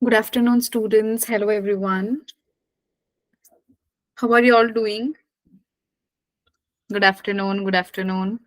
Good afternoon, students. Hello, everyone. How are you all doing? Good afternoon. Good afternoon.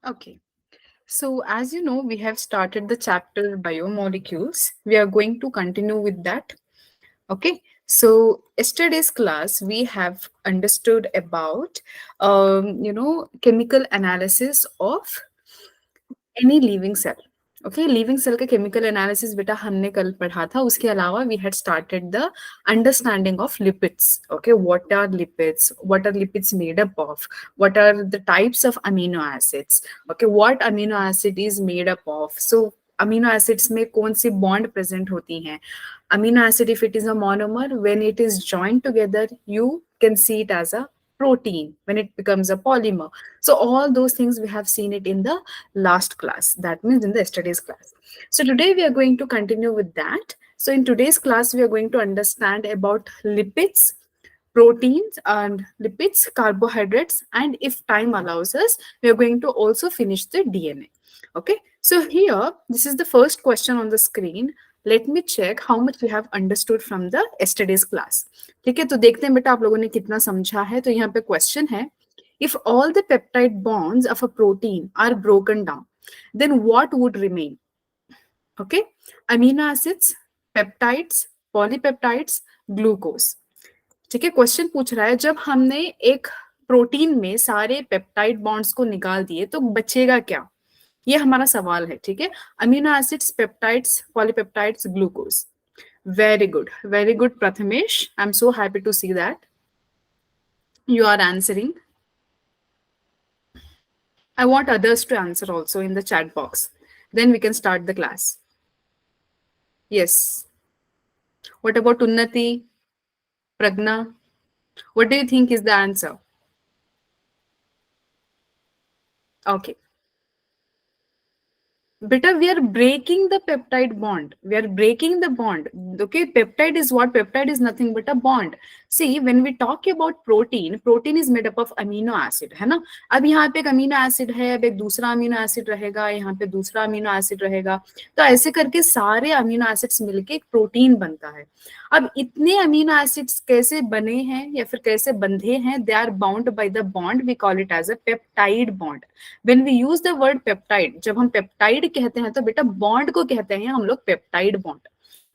Okay. So, as you know, we have started the chapter biomolecules. We are going to continue with that. Okay. So, yesterday's class, we have understood about, chemical analysis of any living cell okay living cell का chemical analysis बेटा हमने कल पढ़ा था उसके अलावा we had started the understanding of lipids okay what are lipids made up of what are the types of amino acids okay what amino acid is made up of so amino acids में कौन सी bond present होती हैं amino acid if it is a monomer when it is joined together you can see it as a protein when it becomes a polymer so all those things we have seen it in the last class that means in the yesterday's class so today we are going to continue with that so in today's class we are going to understand about lipids proteins and lipids carbohydrates and if time allows us we are going to also finish the dna okay so here this is the first question on the screen let me check how much we have understood from the yesterday's class ठीक है तो देखते हैं बेटा आप लोगों ने कितना समझा है तो यहाँ पे क्वेश्चन है if all the peptide bonds of a protein are broken down then what would remain okay amino acids peptides polypeptides glucose ठीक है क्वेश्चन पूछ रहा है जब हमने एक प्रोटीन में सारे पेप्टाइड बॉन्ड्स को निकाल दिए तो बचेगा क्या ये हमारा सवाल है ठीक है amino acids peptides polypeptides glucose very good Prathamesh I am so happy to see that you are answering I want others to answer also in the chat box then we can start the class yes what about unnati pragna what do you think is the answer okay Beta, we are breaking the peptide bond. We are breaking the bond. Okay, peptide is what? Peptide is nothing but a bond. See, when we talk about protein, protein is made up of amino acid, है ना? अब यहाँ पे एक amino acid है, अब एक दूसरा amino acid रहेगा, यहाँ पे दूसरा amino acid रहेगा. तो ऐसे करके सारे amino acids मिलके एक protein बनता है. अब इतने amino acids कैसे बने हैं या फिर कैसे बंधे हैं? They are bound by the bond. We call it as a peptide bond. When we use the word peptide, जब हम peptide कहते हैं तो बेटा बॉन्ड को कहते हैं हम लोग पेप्टाइड बॉन्ड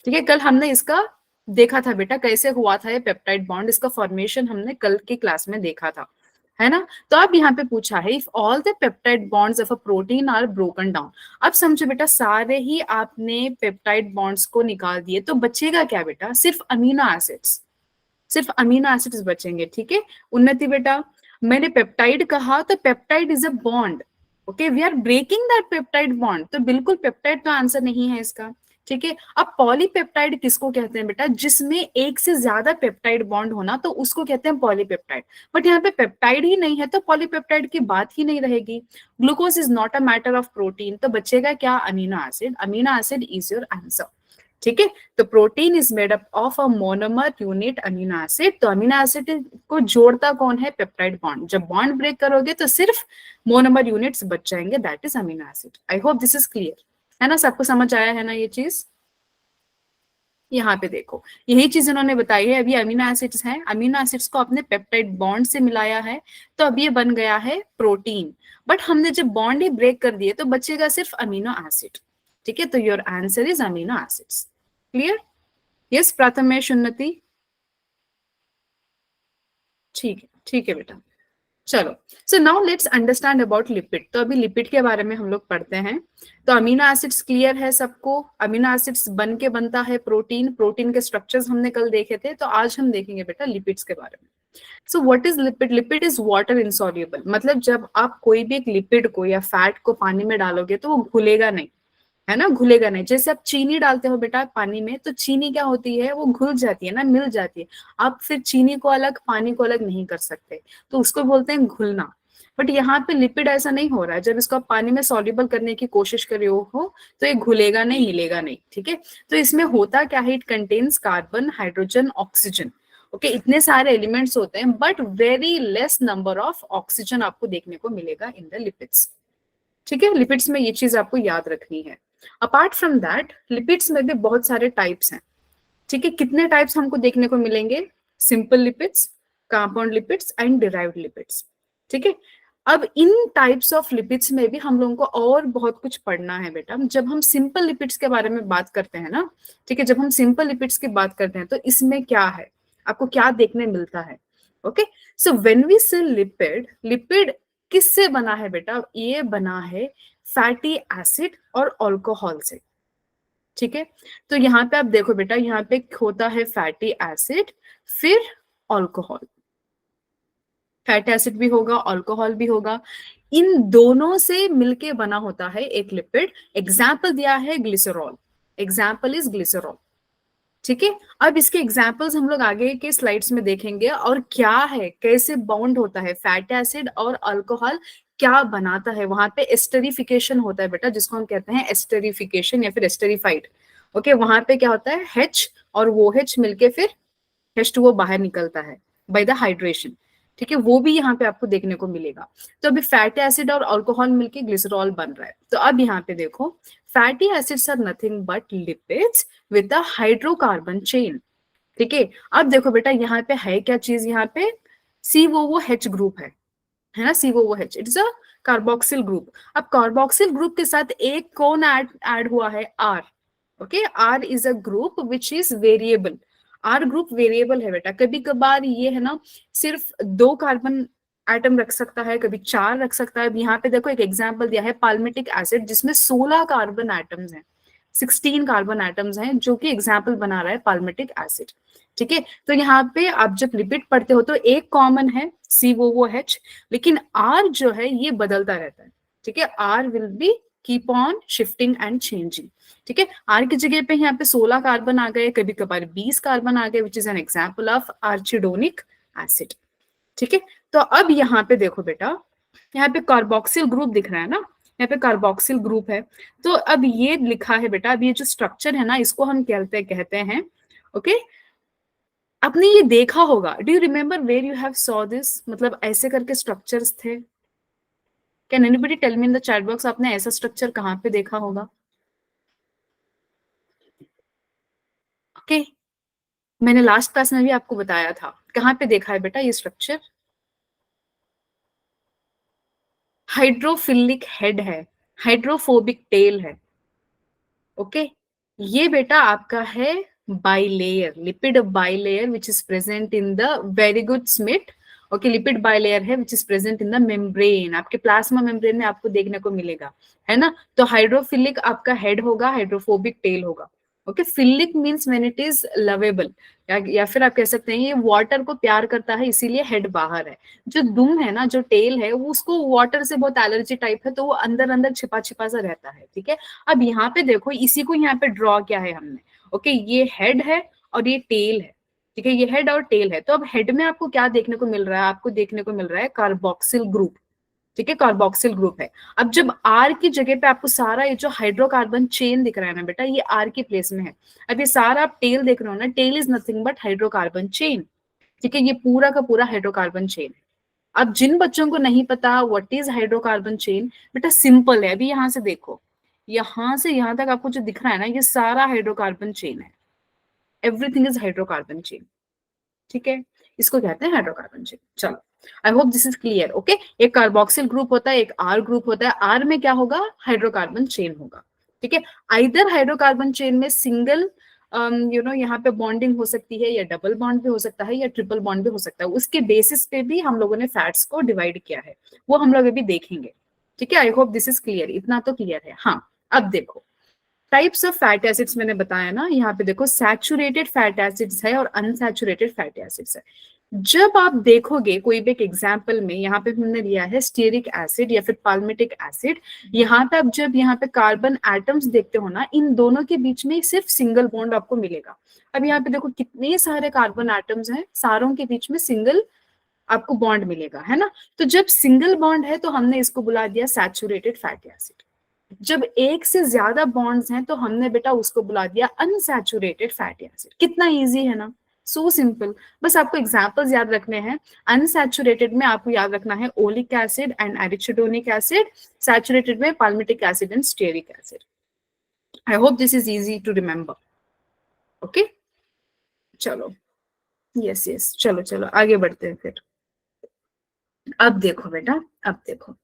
ठीक है कल हमने इसका देखा था बेटा कैसे हुआ था ये पेप्टाइड बॉन्ड इसका फॉर्मेशन हमने कल की क्लास में देखा था है ना तो अब यहाँ पे पूछा है if all the peptide bonds of a protein are broken down अब समझो बेटा सारे ही आपने पेप्टाइड बॉन्ड्स को निकाल दिए तो बचेगा क्या बेटा सिर्फ अमीनो एसिड्स बचेंगे ठीक है उन्नति बेटा मैंने पेप्टाइड कहा तो peptide is a bond okay we are breaking that peptide bond तो बिल्कुल पेप्टाइड का आंसर नहीं है इसका ठीक है अब पॉलीपेप्टाइड किसको कहते हैं बेटा जिसमें एक से ज्यादा पेप्टाइड बॉन्ड होना तो उसको कहते हैं पॉलीपेप्टाइड बट यहाँ पे पेप्टाइड ही नहीं है तो पॉलीपेप्टाइड की बात ही नहीं रहेगी glucose is not a matter of protein तो बचेगा क्या amino acid is your answer ठीक है तो protein is made up of a monomer unit amino acid तो अमीनो एसिड को जोड़ता कौन है पेप्टाइड बॉन्ड जब बॉन्ड ब्रेक करोगे तो सिर्फ मोनोमर यूनिट्स बच जाएंगे that is amino acid I hope this is clear है ना सबको समझ आया है ना ये चीज यहाँ पे देखो यही चीज उन्होंने बताई है अभी अमीनो एसिड्स हैं अमीनो एसिड्स को अपने पेप्टाइड बॉन्ड से मिलाया है तो अब ये बन गया है प्रोटीन बट हमने जब बॉन्ड ही ब्रेक कर दिए तो बचेगा सिर्फ अमीनो एसिड ठीक है तो your answer is amino acids clear yes Prathamesh उन्नति ठीक है बेटा चलो so now let's understand about lipid तो अभी लिपिड के बारे में हम लोग पढ़ते हैं तो अमीनो एसिड्स क्लियर है सबको अमीनो एसिड्स बन के बनता है प्रोटीन प्रोटीन के स्ट्रक्चर्स हमने कल देखे थे तो आज हम देखेंगे बेटा लिपिड्स के बारे में so what is lipid lipid is water insoluble मतलब जब आप कोई भी एक लिपिड को या फैट को पानी में डालोगे तो वो घुलेगा नहीं है ना, घुलेगा नहीं। जैसे आप चीनी डालते हो बेटा पानी में, तो चीनी क्या होती है, वो घुल जाती है ना, मिल जाती है। आप फिर चीनी को अलग पानी को अलग नहीं कर सकते, तो उसको बोलते हैं घुलना। बट यहाँ पे लिपिड ऐसा नहीं हो रहा है, जब इसको आप पानी में सॉल्युबल करने की कोशिश कर रहे हो तो ये घुलेगा नहीं, मिलेगा नहीं, ठीक है। तो इसमें होता क्या है, it contains carbon, hydrogen, oxygen. Okay, इतने सारे एलिमेंट्स होते हैं, but very less number of oxygen आपको देखने को मिलेगा इन द लिपिड्स, ठीक है। लिपिड्स में ये चीज आपको याद रखनी है। अपार्ट फ्रॉम दैट, लिपिड्स में भी बहुत सारे टाइप्स हैं, ठीक है। कितने टाइप्स हमको देखने को मिलेंगे, simple lipids, compound lipids and derived lipids, ठीक है। अब इन टाइप्स ऑफ लिपिड्स में भी हम लोगों को और बहुत कुछ पढ़ना है बेटा। जब हम सिंपल लिपिड्स के बारे में बात करते हैं ना, ठीक है, जब हम सिंपल लिपिड्स की बात करते हैं तो इसमें क्या है, आपको क्या देखने मिलता है। ओके, सो व्हेन वी से लिपिड, लिपिड किससे बना है बेटा, ये बना है फैटी एसिड और अल्कोहल से, ठीक है। तो यहाँ पे आप देखो बेटा, यहाँ पे होता है फैटी एसिड, फिर अल्कोहल, फैटी एसिड भी होगा, अल्कोहल भी होगा, इन दोनों से मिलके बना होता है एक लिपिड। एग्जाम्पल दिया है ग्लिसरॉल, एग्जाम्पल इज ग्लिसरॉल, ठीक है। अब इसके एग्जाम्पल्स हम लोग आगे के स्लाइड्स में देखेंगे, और क्या है, कैसे बॉन्ड होता है फैटी एसिड और अल्कोहल, क्या बनाता है, वहां पे एस्टरिफिकेशन होता है बेटा, जिसको हम कहते हैं एस्टरिफिकेशन या फिर एस्टरिफाइड। ओके, वहां पे क्या होता है, H और वो H मिलके फिर H2O बाहर निकलता है बाय द हाइड्रेशन, ठीक है। वो भी यहाँ पे आपको देखने को मिलेगा। तो अभी फैटी एसिड और अल्कोहल मिलके ग्लिसरॉल बन रहा है। तो अब यहाँ पे देखो, fatty acids are nothing but lipids with the hydrocarbon chain, ठीक है। अब देखो बेटा, यहाँ पे है क्या चीज, यहाँ पे COOH ग्रुप है ना, COOH, it's a carboxyl group. अब कार्बोक्सिल ग्रुप के साथ एक कौन ऐड हुआ है, R। Okay, R is a group which is variable, R group variable है बेटा। कभी कभार ये है ना, सिर्फ 2 कार्बन एटम रख सकता है, कभी 4 रख सकता है। यहाँ पे देखो एक एग्जांपल दिया है पाल्मिटिक एसिड, जिसमें 16 कार्बन एटम्स हैं, 16 कार्बन एटम्स हैं, जो कि एग्जाम्पल बना रहा है पाल्मिटिक एसिड, ठीक है। तो यहाँ पे आप जब लिपिड पढ़ते हो तो एक कॉमन है COOH, लेकिन R जो है ये बदलता रहता है, ठीक है। R will be keep on shifting and changing, ठीक है। R की जगह पे यहाँ पे 16 कार्बन आ गए, कभी कभार 20 कार्बन आ गए, which is an example of arachidonic acid, ठीक है। तो अब यहाँ पे देखो बेटा, यहाँ पे कार्बोक्सिल ग्रुप दिख रहा है ना, यहाँ पे कार्बोक्सिल ग्रुप है। तो अब ये लिखा है बेटा, अब ये जो स्ट्रक्चर है ना, इसको हम कहते हैं ओके। आपने ये देखा होगा, do you remember where you have saw this, मतलब ऐसे करके स्ट्रक्चर्स थे। Can anybody tell me in the chat box, आपने ऐसा स्ट्रक्चर कहाँ पे देखा होगा। ओके, मैंने लास्ट क्लास में भी आपको बताया था, कहाँ पे देखा है बेटा ये स्ट्रक्चर, हाइड्रोफिलिक हेड है, हाइड्रोफोबिक टेल है, ओके। ये बेटा आपका है bilayer, lipid bilayer which is present in the, very good Smit, okay. Lipid bilayer है which is present in the membrane, आपके प्लाज्मा मेम्ब्रेन में आपको देखने को मिलेगा, है ना। तो हाइड्रोफिलिक आपका हेड होगा, हाइड्रोफोबिक टेल होगा, okay. Philic means when it is lovable, या फिर आप कह सकते हैं ये वाटर को प्यार करता है, इसीलिए हेड बाहर है। जो दुम है ना, जो टेल है, वो उसको वाटर से बहुत एलर्जी टाइप है, तो वो अंदर अंदर छिपा छिपा सा रहता है, ठीक है। अब यहाँ पे देखो, इसी को यहाँ पे ड्रॉ किया है हमने, ओके। ये हेड है और ये टेल है, ठीक है, ये हेड और टेल है। तो अब हेड में आपको क्या देखने को मिल रहा है, आपको देखने को मिल रहा है कार्बोक्सिल ग्रुप, ठीक है, कार्बोक्सिल ग्रुप है। अब जब आर की जगह पे आपको सारा ये जो हाइड्रोकार्बन चेन दिख रहा है ना बेटा, ये आर की प्लेस में है। अब ये सारा आप टेल देख रहे हो ना, tail is nothing but hydrocarbon chain, ठीक है। ये पूरा का पूरा हाइड्रोकार्बन चेन है। अब जिन बच्चों को नहीं पता व्हाट इज हाइड्रोकार्बन चेन, बेटा सिंपल है, अभी यहां से देखो, यहां से यहां तक आपको जो दिख रहा है ना, ये सारा हाइड्रोकार्बन चेन है, एवरीथिंग इज हाइड्रोकार्बन चेन, ठीक है। इसको कहते हैं हाइड्रोकार्बन चेन। चलो, आई hope this is clear, okay. एक कार्बोक्सिल ग्रुप होता है, एक आर ग्रुप होता है, आर में क्या होगा, हाइड्रोकार्बन चेन होगा, ठीक है। आइदर हाइड्रोकार्बन चेन में सिंगल यहाँ पे बॉन्डिंग हो सकती है, या डबल बॉन्ड भी हो सकता है, या ट्रिपल बॉन्ड भी हो सकता है। उसके बेसिस पे भी हम लोगों ने फैट्स को डिवाइड किया है, वो हम लोग अभी देखेंगे, ठीक है। I hope this is clear, इतना तो क्लियर है। हाँ, अब देखो, टाइप्स ऑफ फैटी एसिड्स मैंने बताया ना, यहाँ पे देखो सैचुरेटेड फैटी एसिड्स है और अनसैचुरेटेड फैटी एसिड्स है। जब आप देखोगे कोई भी एक एग्जाम्पल में, यहाँ पे हमने लिया है स्टीयरिक एसिड या फिर पाल्मिटिक एसिड, यहाँ पे आप जब यहाँ पे कार्बन एटम्स देखते हो ना, इन दोनों के बीच में सिर्फ सिंगल बॉन्ड आपको मिलेगा। अब यहाँ पे देखो कितने सारे कार्बन एटम्स हैं, सारों के बीच में सिंगल आपको बॉन्ड मिलेगा, है ना। तो जब सिंगल बॉन्ड है तो हमने इसको बुला दिया सैचुरेटेड फैटी एसिड। जब एक से ज्यादा बॉन्ड्स हैं तो हमने बेटा उसको बुला दिया अनसैचुरेटेड फैटी एसिड। कितना इजी है ना, सो सिंपल। बस आपको एग्जांपल्स याद रखने हैं। अनसैचुरेटेड में आपको याद रखना है oleic acid and arachidonic acid, saturated में palmitic acid and stearic acid. I hope this is easy to remember. Okay, चलो, यस यस, चलो चलो आगे बढ़ते हैं फिर। अब देखो बेटा, अब देखो,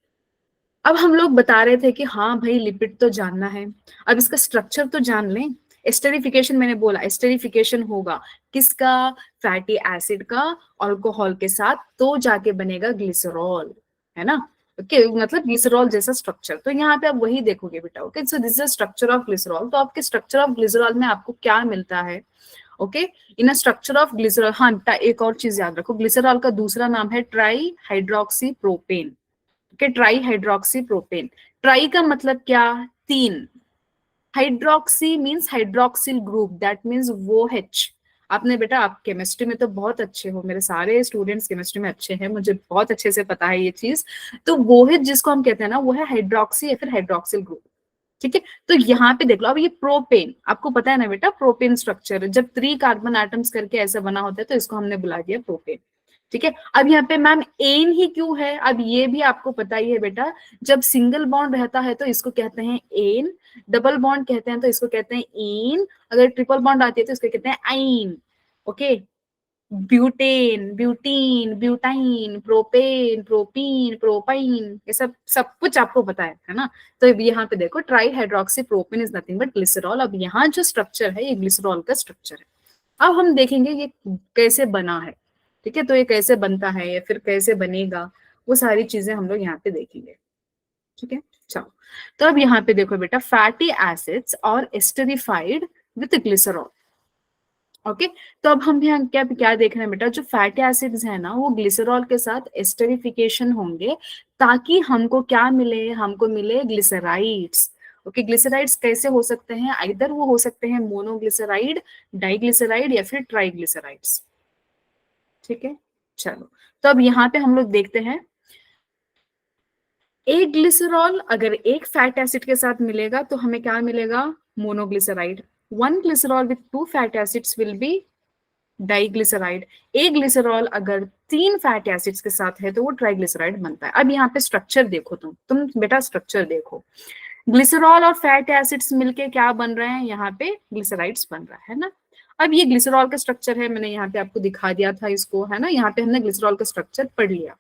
अब हम लोग बता रहे थे कि हाँ भाई लिपिड तो जानना है, अब इसका स्ट्रक्चर तो जान लें। एस्टरिफिकेशन मैंने बोला, एस्टरिफिकेशन होगा किसका, फैटी एसिड का अल्कोहल के साथ, तो जाके बनेगा ग्लिसरॉल, है ना। ओके, मतलब ग्लिसरॉल जैसा स्ट्रक्चर। तो यहाँ पे आप वही देखोगे बेटा। Okay, so this is structure of glycerol. तो आपके स्ट्रक्चर ऑफ ग्लिसरॉल में आपको क्या मिलता है। Okay, in a structure of glycerol, हाँ एक और चीज याद रखो, ग्लिसरॉल का दूसरा नाम है try hydroxy propane. Okay, try hydroxy propane. Try का मतलब क्या, तीन। Hydroxy means hydroxyl group, that means वो एच। आपने बेटा, आप केमिस्ट्री में तो बहुत अच्छे हो, मेरे सारे स्टूडेंट्स केमिस्ट्री में अच्छे हैं, मुझे बहुत अच्छे से पता है ये चीज। तो वो है जिसको हम कहते हैं ना, वो है हाइड्रोक्सी या फिर हाइड्रोक्सिल ग्रुप। ठीक है, तो यहाँ पे देख लो। अब ये प्रोपेन आपको पता है ना बेटा, प्रोपेन स्ट्रक्चर जब 3 कार्बन एटम्स करके ऐसा बना होता है तो इसको हमने बुला दिया प्रोपेन। ठीक है, अब यहाँ पे मैम एन ही क्यों है, अब ये भी आपको पता ही है बेटा। जब सिंगल बॉन्ड रहता है तो इसको कहते हैं एन, डबल बॉन्ड कहते हैं तो इसको कहते हैं इन, अगर ट्रिपल बॉन्ड आती है तो इसको कहते हैं आइन। Okay, butane, butene, butyne, propane, propene, propyne, ये सब सब कुछ आपको पता है ना। तो यहाँ पे देखो, try hydroxy propane is nothing but glycerol. अब यहाँ जो स्ट्रक्चर है ये ग्लिसरॉल का स्ट्रक्चर है। अब हम देखेंगे ये कैसे बना है। ठीक है, तो ये कैसे बनता है या फिर कैसे बनेगा, वो सारी चीजें हम लोग यहाँ पे देखेंगे। ठीक है, चलो। तो अब यहाँ पे देखो बेटा, फैटी एसिड्स और एस्टरिफाइड विथ ग्लिसरॉल। ओके, तो अब हम यहाँ क्या क्या देख रहे हैं बेटा, जो फैटी एसिड्स है ना वो ग्लिसरॉल के साथ एस्टरिफिकेशन होंगे, ताकि हमको क्या मिले, हमको मिले ग्लिसराइड्स। ओके, ग्लिसराइड्स कैसे हो सकते हैं, आइदर वो हो सकते हैं मोनोग्लिसराइड, डाइग्लिसराइड या फिर ट्राइग्लिसराइड्स। ठीक है, चलो। तो अब यहाँ पे हम लोग देखते हैं, एक ग्लिसरॉल अगर एक फैट एसिड के साथ मिलेगा तो हमें क्या मिलेगा, monoglyceride. One glycerol with to fat acids will be diglyceride. एक ग्लिसरॉल अगर 3 फैटी एसिड्स के साथ है तो वो ट्राइग्लिसराइड बनता है। अब यहाँ पे स्ट्रक्चर देखो, तुम बेटा स्ट्रक्चर देखो, ग्लिसरॉल और फैटी एसिड्स मिलके क्या बन रहे हैं, यहाँ पे ग्लिसराइड्स बन रहा है ना। अब ये ग्लिसरॉल का स्ट्रक्चर है, मैंने यहाँ पे आपको दिखा दिया था इसको, है ना। यहाँ पे हमने ग्लिसरॉल का स्ट्रक्चर पढ़ लिया।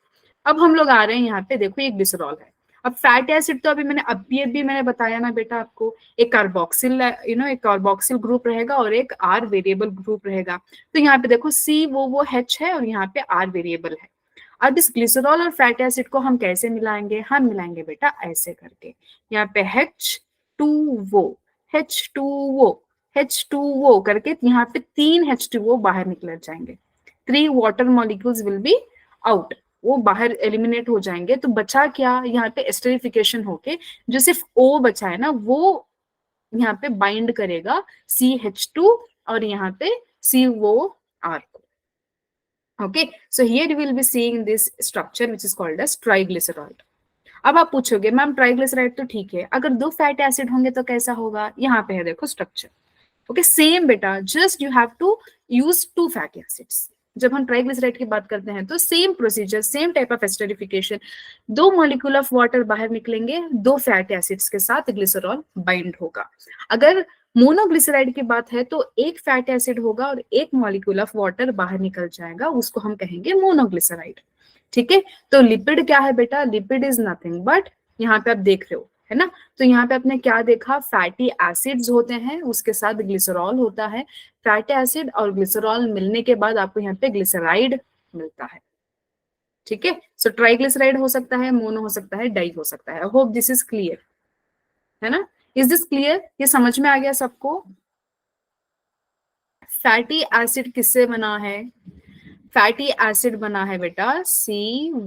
अब हम लोग आ रहे हैं यहाँ पे, देखो ये ग्लिसरॉल है। अब फैटी एसिड तो अभी मैंने बताया ना बेटा आपको, एक कार्बोक्सिल एक कार्बोक्सिल ग्रुप रहेगा और एक आर वेरिएबल ग्रुप रहेगा। तो यहाँ पे देखो सी वो H है और यहाँ पे आर वेरिएबल है। अब इस ग्लिसरॉल और फैटी एसिड को हम कैसे मिलाएंगे, हम मिलाएंगे बेटा ऐसे करके, यहाँ पे H2 वो H2 वो H2 वो करके, यहाँ पे 3 H2O बाहर निकल जाएंगे। 3 water molecules will be out, वो बाहर एलिमिनेट हो जाएंगे। तो बचा क्या, यहाँ पे एस्टरिफिकेशन होके जो सिर्फ O बचा है ना, वो यहाँ पे बाइंड करेगा CH2 और यहाँ पे COR को। Okay, so here we will be seeing this structure which is called as triglyceride. अब आप पूछोगे मैम ट्राइग्लिसराइड तो ठीक है, अगर 2 फैटी एसिड होंगे तो कैसा होगा, यहाँ पे है देखो स्ट्रक्चर। ओके, सेम बेटा, just you have to use 2 fatty acids. जब हम ट्राइग्लिसराइड की बात करते हैं तो same procedure, same type of esterification, 2 molecule of water बाहर निकलेंगे, 2 फैटी एसिड्स के साथ ग्लिसरॉल बाइंड होगा। अगर मोनोग्लिसराइड की बात है तो एक फैटी एसिड होगा और एक मॉलिक्यूल ऑफ वाटर बाहर निकल जाएगा, उसको हम कहेंगे मोनोग्लिसराइड। ठीक है, तो लिपिड क्या है बेटा, लिपिड इज नथिंग बट, यहाँ पे आप देख रहे हो है ना। तो यहाँ पे आपने क्या देखा, फैटी एसिड्स होते हैं, उसके साथ ग्लिसरॉल होता है। फैटी एसिड और ग्लिसरॉल मिलने के बाद आपको यहाँ पे ग्लिसराइड मिलता है। ठीक है, सो ट्राइग्लिसराइड हो सकता है, मोनो हो सकता है, डाई हो सकता है। होप दिस इज क्लियर, है ना। Is this clear? ये समझ में आ गया सबको? फैटी एसिड किससे बना है? फैटी एसिड बना है बेटा COOH।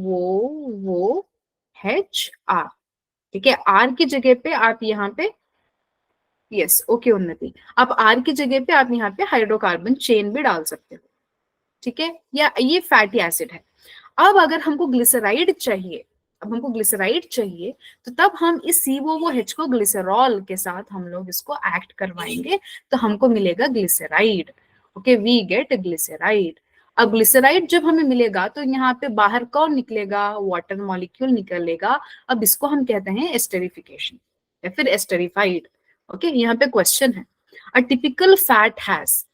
ठीक है, आर की जगह पे आप यहाँ पे, यस ओके उन्नति, आप आर की जगह पे आप यहाँ पे हाइड्रोकार्बन चेन भी डाल सकते हो। ठीक है, या ये फैटी एसिड है। अब अगर हमको ग्लिसराइड चाहिए, अब हमको ग्लिसराइड चाहिए, तो तब हम इस COOH को ग्लिसरॉल के साथ हम लोग इसको एक्ट करवाएंगे, तो हमको मिलेगा glyceride. Okay, we get glyceride. अब ग्लिसराइड जब हमें मिलेगा तो यहाँ पे बाहर कौन निकलेगा? वाटर मॉलिक्यूल निकलेगा। अब इसको हम कहते हैं एस्टरिफिकेशन या फिर एस्टरिफाइड। ओके, यहाँ पे क्वेश्चन है, अ टिपिकल फैट हैज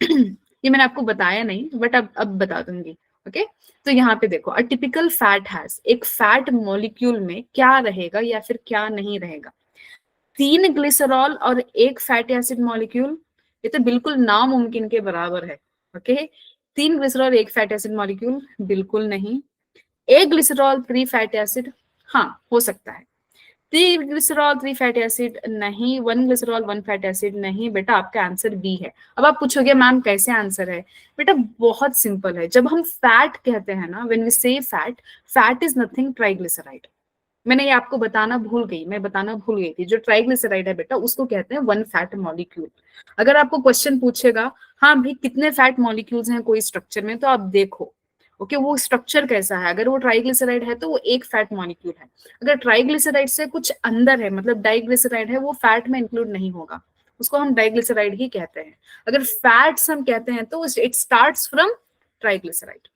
ये मैंने आपको बताया नहीं, बट अब बता दूंगी। ओके, तो यहाँ पे देखो, अ टिपिकल फैट हैज, एक फैट मॉलिक्यूल में क्या रहेगा या फिर क्या नहीं रहेगा? 3 ग्लिसरॉल और 1 फैटी एसिड मॉलिक्यूल, ये तो बिल्कुल नामुमकिन के बराबर है। Okay, 3 glycerol 1 fatty acid molecule, बिल्कुल नहीं। 1 ग्लिसरॉल 3 फैटी एसिड, हाँ हो सकता है। 3 ग्लिसरॉल 3 फैटी एसिड नहीं, 1 ग्लिसरॉल 1 फैटी एसिड नहीं। बेटा आपका आंसर बी है। अब आप पूछोगे मैम कैसे आंसर है? बेटा बहुत सिंपल है। जब हम फैट कहते हैं ना, व्हेन वी से fat, fat is nothing triglyceride. मैंने ये आपको बताना भूल गई, मैं बताना भूल गई थी। जो ट्राइग्लिसराइड है बेटा, उसको कहते हैं वन फैट मॉलिक्यूल। अगर आपको क्वेश्चन पूछेगा, हाँ भाई कितने फैट मॉलिक्यूल्स हैं कोई स्ट्रक्चर में, तो आप देखो ओके वो स्ट्रक्चर कैसा है। अगर वो ट्राइग्लिसराइड है तो वो एक फैट मॉलिक्यूल है। अगर ट्राइग्लिसराइड से कुछ अंदर है, मतलब डाइग्लिसराइड है, वो फैट में इंक्लूड नहीं होगा, उसको हम डाइग्लिसराइड ही कहते हैं। अगर फैट्स हम कहते हैं तो इट स्टार्ट्स फ्रॉम ट्राइग्लिसराइड।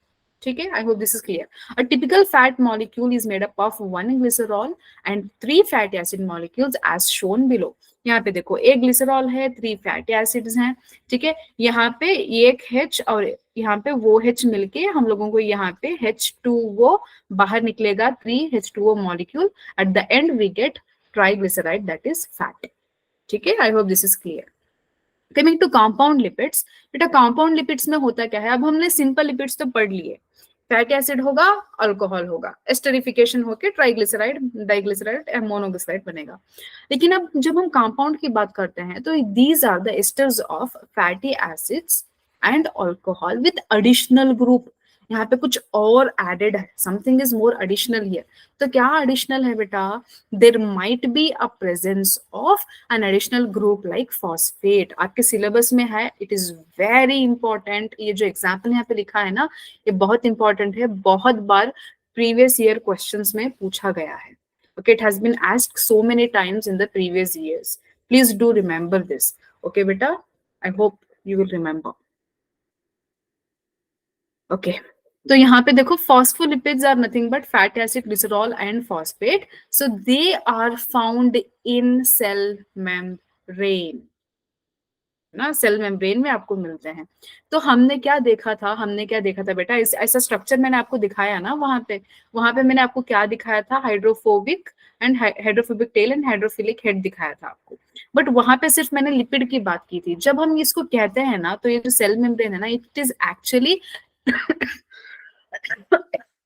ठीक है, I hope this is clear. A typical fat molecule is made up of 1 glycerol and 3 fatty acid molecules as shown below. यहाँ पे देखो, एक ग्लिसरॉल है, 3 फैटी एसिड्स हैं। ठीक है, यहाँ पे एक H और यहाँ पे वो H मिलके हम लोगों को यहाँ पे H2O बाहर निकलेगा, 3 H2O molecule. At the end we get triglyceride, that is fat. ठीक है, I hope this is clear. Coming to compound lipids, बेटा कंपाउंड लिपिड्स में होता क्या है? अब हमने सिंपल लिपिड्स तो पढ़ लिए, फैटी एसिड होगा, अल्कोहल होगा, एस्टरिफिकेशन होके ट्राइग्लिसराइड, डाइग्लिसराइड, मोनोग्लिसराइड बनेगा। लेकिन अब जब हम कंपाउंड की बात करते हैं तो these are the esters of fatty acids and alcohol with additional group. यहाँ पे कुछ और एडेड है, something is more additional here. तो क्या एडिशनल है बेटा? There might be a presence of an additional group like phosphate. आपके सिलेबस में है, इट इज वेरी इंपॉर्टेंट। ये जो एग्जाम्पल यहाँ पे लिखा है ना, ये बहुत इंपॉर्टेंट है, बहुत बार प्रीवियस ईयर क्वेश्चंस में पूछा गया है। Okay, it has been asked so many times in the previous years. Please do remember this. Okay बेटा, I hope you will remember. Okay, तो यहाँ पे देखो, phospholipids are nothing but fatty acid, glycerol and phosphate. So they are found in cell membrane ना, cell membrane में आपको मिलते हैं। तो हमने क्या देखा था, हमने क्या देखा था बेटा? इस ऐसा स्ट्रक्चर मैंने आपको दिखाया ना वहां पे मैंने आपको क्या दिखाया था? Hydrophobic and hydrophobic tell and hydrophilic head दिखाया था आपको। बट वहां पे सिर्फ मैंने लिपिड की बात की थी। जब हम इसको कहते हैं ना, तो ये जो सेल मेम्ब्रेन है ना, it is actually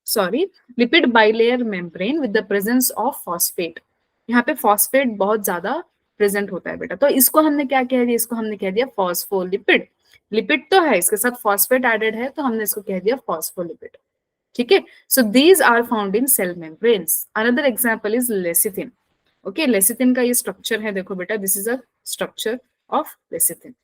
sorry, lipid bilayer membrane with the presence of phosphate. यहाँ पे फॉस्फेट बहुत ज्यादा प्रेजेंट होता है बेटा। तो इसको हमने क्या कह दिया? इसको हमने कह दिया फॉस्फोलिपिड। लिपिड तो है, इसके साथ फॉस्फेट एडेड है, तो हमने इसको कह दिया फॉस्फोलिपिड। ठीक है, so these are found in cell membranes. Another example is lecithin. Okay, lecithin का ये स्ट्रक्चर है, देखो बेटा, this is a structure of lecithin.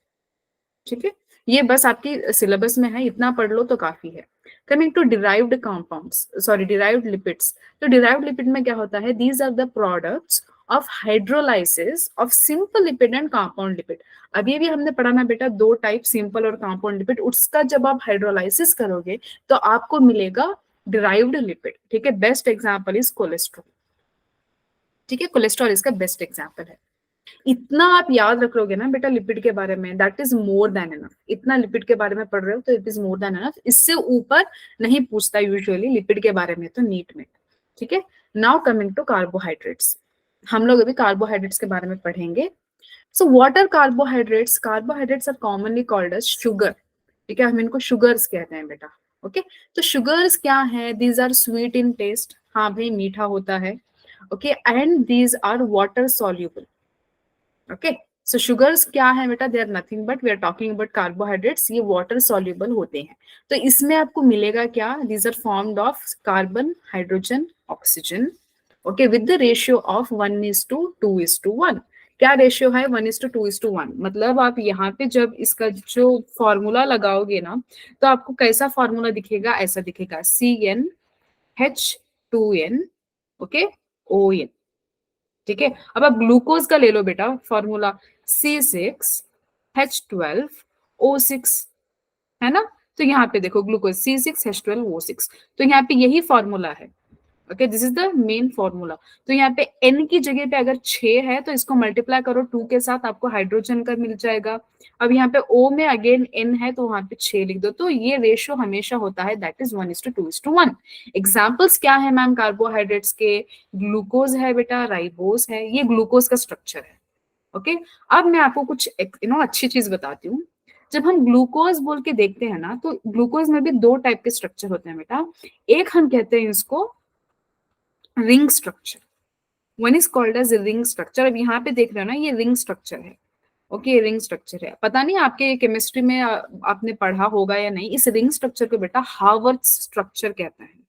ठीक है, ये बस आपकी सिलेबस में है, इतना पढ़ लो तो काफी है। Coming to derived compounds, sorry derived lipids. तो डिराइव्ड लिपिड में क्या होता है? These are the products of hydrolysis of simple lipid and compound lipid. अभी भी हमने पढ़ा ना बेटा, 2 टाइप, सिंपल और कंपाउंड लिपिड। उसका जब आप हाइड्रोलाइसिस करोगे तो आपको मिलेगा डिराइव्ड लिपिड। ठीक है, बेस्ट एग्जाम्पल इज कोलेस्ट्रॉल। ठीक है, कोलेस्ट्रॉल इसका बेस्ट एग्जाम्पल है। इतना आप याद रख लोगे ना बेटा लिपिड के बारे में, that is more than enough. इतना लिपिड के बारे में पढ़ रहे हो तो it is more than enough. इससे ऊपर नहीं पूछता यूजुअली लिपिड के बारे में तो नीट में। ठीक है, नाउ कमिंग टू कार्बोहाइड्रेट्स। हम लोग अभी कार्बोहाइड्रेट्स के बारे में पढ़ेंगे। So what are carbohydrates? Carbohydrates are commonly called as sugar. ठीक है, हम इनको शुगर्स कहते हैं बेटा। ओके, तो शुगर्स क्या है? These are sweet in taste, हाँ भाई मीठा होता है। Okay, and these are water soluble. Okay. So sugars क्या है बेटा, they are nothing but we are talking about carbohydrates, ये वाटर सॉल्युबल होते हैं। तो इसमें आपको मिलेगा क्या, these are formed of carbon, hydrogen, oxygen, okay, with the ratio of 1:2:1। क्या रेशियो है, 1:2:1। मतलब आप यहाँ पे जब इसका जो फॉर्मूला लगाओगे ना, तो आपको कैसा फॉर्मूला दिखेगा, ऐसा दिखेगा, CnH2n, ओके, ON। ठीक है। अब आप ग्लूकोज का ले लो बेटा फॉर्मूला, C6H12O6, है ना। तो यहाँ पे देखो ग्लूकोज C6H12O6, तो यहाँ पे यही फॉर्मूला है। Okay, this is the main formula. तो यहाँ पे n की जगह पे अगर 6 है तो इसको मल्टीप्लाई करो 2 के साथ, आपको हाइड्रोजन का मिल जाएगा। अब यहाँ पे O में अगेन n है तो वहां पे 6 लिख दो। तो ये रेशियो हमेशा होता है, दैट इज 1:2:1। एग्जाम्पल्स क्या है मैम कार्बोहाइड्रेट्स के, ग्लूकोज है बेटा, राइबोस है, ये ग्लूकोज का स्ट्रक्चर है। ओके। अब मैं आपको कुछ अच्छी चीज बताती हूँ। जब हम ग्लूकोज बोल के देखते हैं ना, तो ग्लूकोज में भी दो टाइप के स्ट्रक्चर होते हैं बेटा। एक हम कहते हैं इसको ring structure, one is called as ring structure. अब यहाँ पे देख रहे हो ना, ये रिंग स्ट्रक्चर है। ओके, रिंग स्ट्रक्चर है, पता नहीं आपके केमिस्ट्री में आपने पढ़ा होगा या नहीं। इस रिंग स्ट्रक्चर को बेटा हार्वर्ड्स स्ट्रक्चर कहते हैं।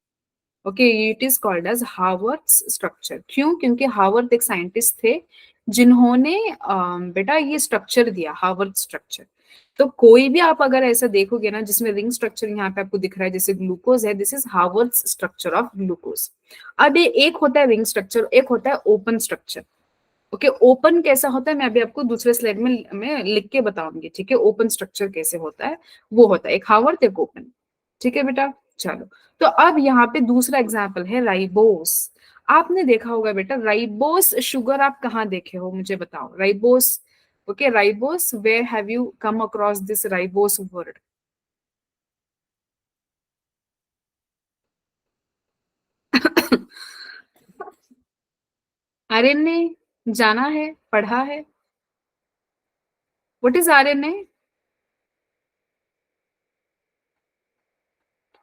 Okay, it is called as Harvard's structure. क्यों? क्योंकि हार्वर्ड एक साइंटिस्ट थे जिन्होंने बेटा ये स्ट्रक्चर दिया, हार्वर्ड स्ट्रक्चर। तो कोई भी आप अगर ऐसा देखोगे ना जिसमें रिंग स्ट्रक्चर यहाँ पे आपको दिख रहा है, जैसे ग्लूकोज है, this is Harvard structure of glucose. अब ये एक होता है रिंग स्ट्रक्चर, एक होता है ओपन स्ट्रक्चर। ओके, ओपन कैसा होता है मैं अभी आपको दूसरे स्लाइड में मैं लिख के बताऊंगी। ठीक है, ओपन स्ट्रक्चर कैसे होता है, वो होता है एक हार्वर्ड एक ओपन। ठीक है बेटा, चलो। तो अब यहाँ पे दूसरा एग्जाम्पल है राइबोस। आपने देखा होगा बेटा राइबोस शुगर, आप कहाँ देखे हो मुझे बताओ, ribose. Okay, ribose, where have you come across this ribose word? RNA जाना है, पढ़ा है। What is RNA?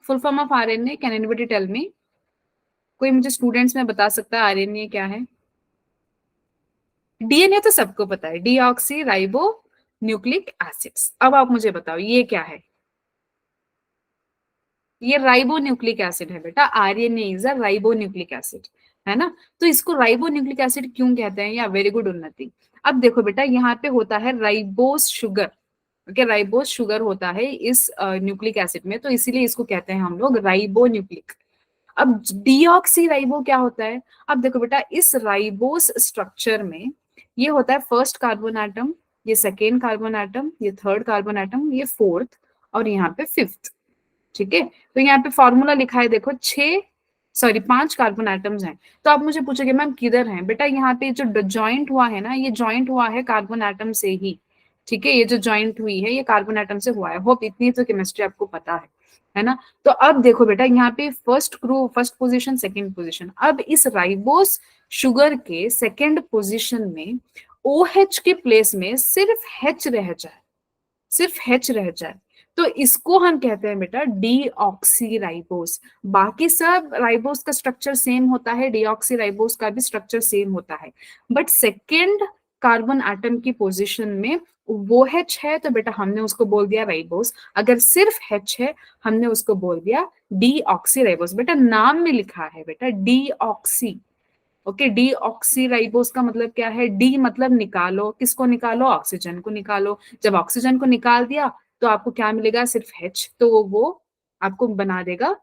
Full form of RNA, can anybody tell me? कोई मुझे स्टूडेंट्स में बता सकता है आरएनए क्या है? डीएनए तो सबको पता है, डीऑक्सी राइबो न्यूक्लिक एसिड्स। अब आप मुझे बताओ ये क्या है? ये राइबो न्यूक्लिक एसिड है बेटा, RNA is a ribo nucleic acid, है ना। तो इसको राइबो न्यूक्लिक एसिड क्यों कहते हैं? या वेरी गुड उन्नति। अब देखो बेटा यहाँ पे होता है ribose sugar. Okay, ribose sugar होता है इस न्यूक्लिक एसिड में, तो इसीलिए इसको कहते हैं हम लोग राइबो न्यूक्लिक। अब डीऑक्सी राइबो क्या होता है? अब देखो बेटा इस राइबोस स्ट्रक्चर में ये होता है फर्स्ट कार्बन एटम, ये सेकेंड कार्बन एटम, ये थर्ड कार्बन एटम, ये फोर्थ, और यहाँ पे फिफ्थ। ठीक है, तो यहाँ पे फॉर्मूला लिखा है देखो, 5 कार्बन एटम्स हैं। तो आप मुझे पूछोगे मैम किधर हैं? बेटा यहाँ पे जो ज्वाइंट हुआ है ना, ये ज्वाइंट हुआ है कार्बन एटम से ही। ठीक है, ये जो ज्वाइंट हुई है ये कार्बन एटम से हुआ है। होप इतनी तो केमिस्ट्री आपको पता है ना। तो अब देखो बेटा यहाँ पे first group, first position, second position. अब इस राइबोस शुगर के सेकंड पोजीशन में OH के प्लेस में सिर्फ H रह जाए, सिर्फ H रह जाए, तो इसको हम कहते हैं बेटा डीऑक्सी राइबोस। बाकी सब राइबोस का स्ट्रक्चर सेम होता है, डीऑक्सी राइबोस का भी स्ट्रक्चर सेम होता है, बट सेकेंड कार्बन एटम की पोजीशन में वो H है तो बेटा हमने उसको बोल दिया राइबोस। अगर सिर्फ H है हमने उसको बोल दिया डीऑक्सी राइबोस। बेटा नाम में लिखा है बेटा डीऑक्सी। ओके, डी राइबोस का मतलब क्या है? डी मतलब निकालो, किसको निकालो? ऑक्सीजन को निकालो। जब ऑक्सीजन को निकाल दिया तो आपको क्या मिलेगा? सिर्फ H, तो वो आपको बना देगा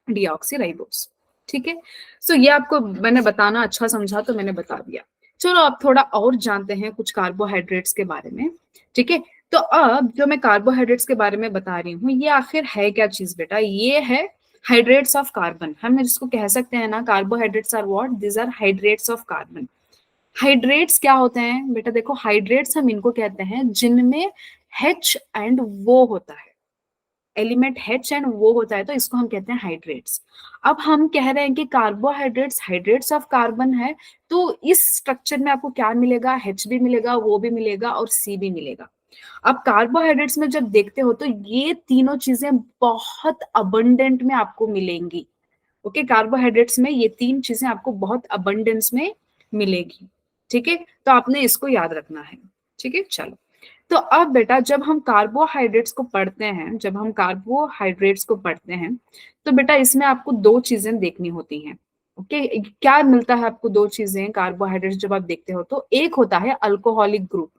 राइबोस। ठीक है, सो ये आपको मैंने बताना अच्छा समझा तो मैंने बता दिया। चलो अब थोड़ा और जानते हैं कुछ कार्बोहाइड्रेट्स के बारे में। ठीक है, तो अब जो मैं कार्बोहाइड्रेट्स के बारे में बता रही हूँ ये आखिर है क्या चीज बेटा? ये है हाइड्रेट्स ऑफ कार्बन। हम जिसको कह सकते हैं ना carbohydrates are what? This are hydrates of carbon. Hydrates क्या होते हैं बेटा? देखो हाइड्रेट्स हम इनको कहते हैं जिनमें H एंड वो होता है, एलिमेंट H एंड वो होता है, तो इसको हम कहते हैं हाइड्रेट्स। अब हम कह रहे हैं कि कार्बोहाइड्रेट्स हाइड्रेट्स ऑफ कार्बन है, तो इस स्ट्रक्चर में आपको क्या मिलेगा? H भी मिलेगा, वो भी मिलेगा और C भी मिलेगा। अब कार्बोहाइड्रेट्स में जब देखते हो तो ये तीनों चीजें बहुत अबंडेंट में आपको मिलेंगी। ओके, कार्बोहाइड्रेट्स में ये तीन चीजें आपको बहुत अबंडेंस में मिलेगी। ठीक है, तो आपने इसको याद रखना है। ठीक है, चलो। तो अब बेटा जब हम कार्बोहाइड्रेट्स को पढ़ते हैं, तो बेटा इसमें आपको दो चीजें देखनी होती हैं। ओके, क्या मिलता है आपको? दो चीजें कार्बोहाइड्रेट्स जब आप देखते हो तो एक होता है alcoholic group.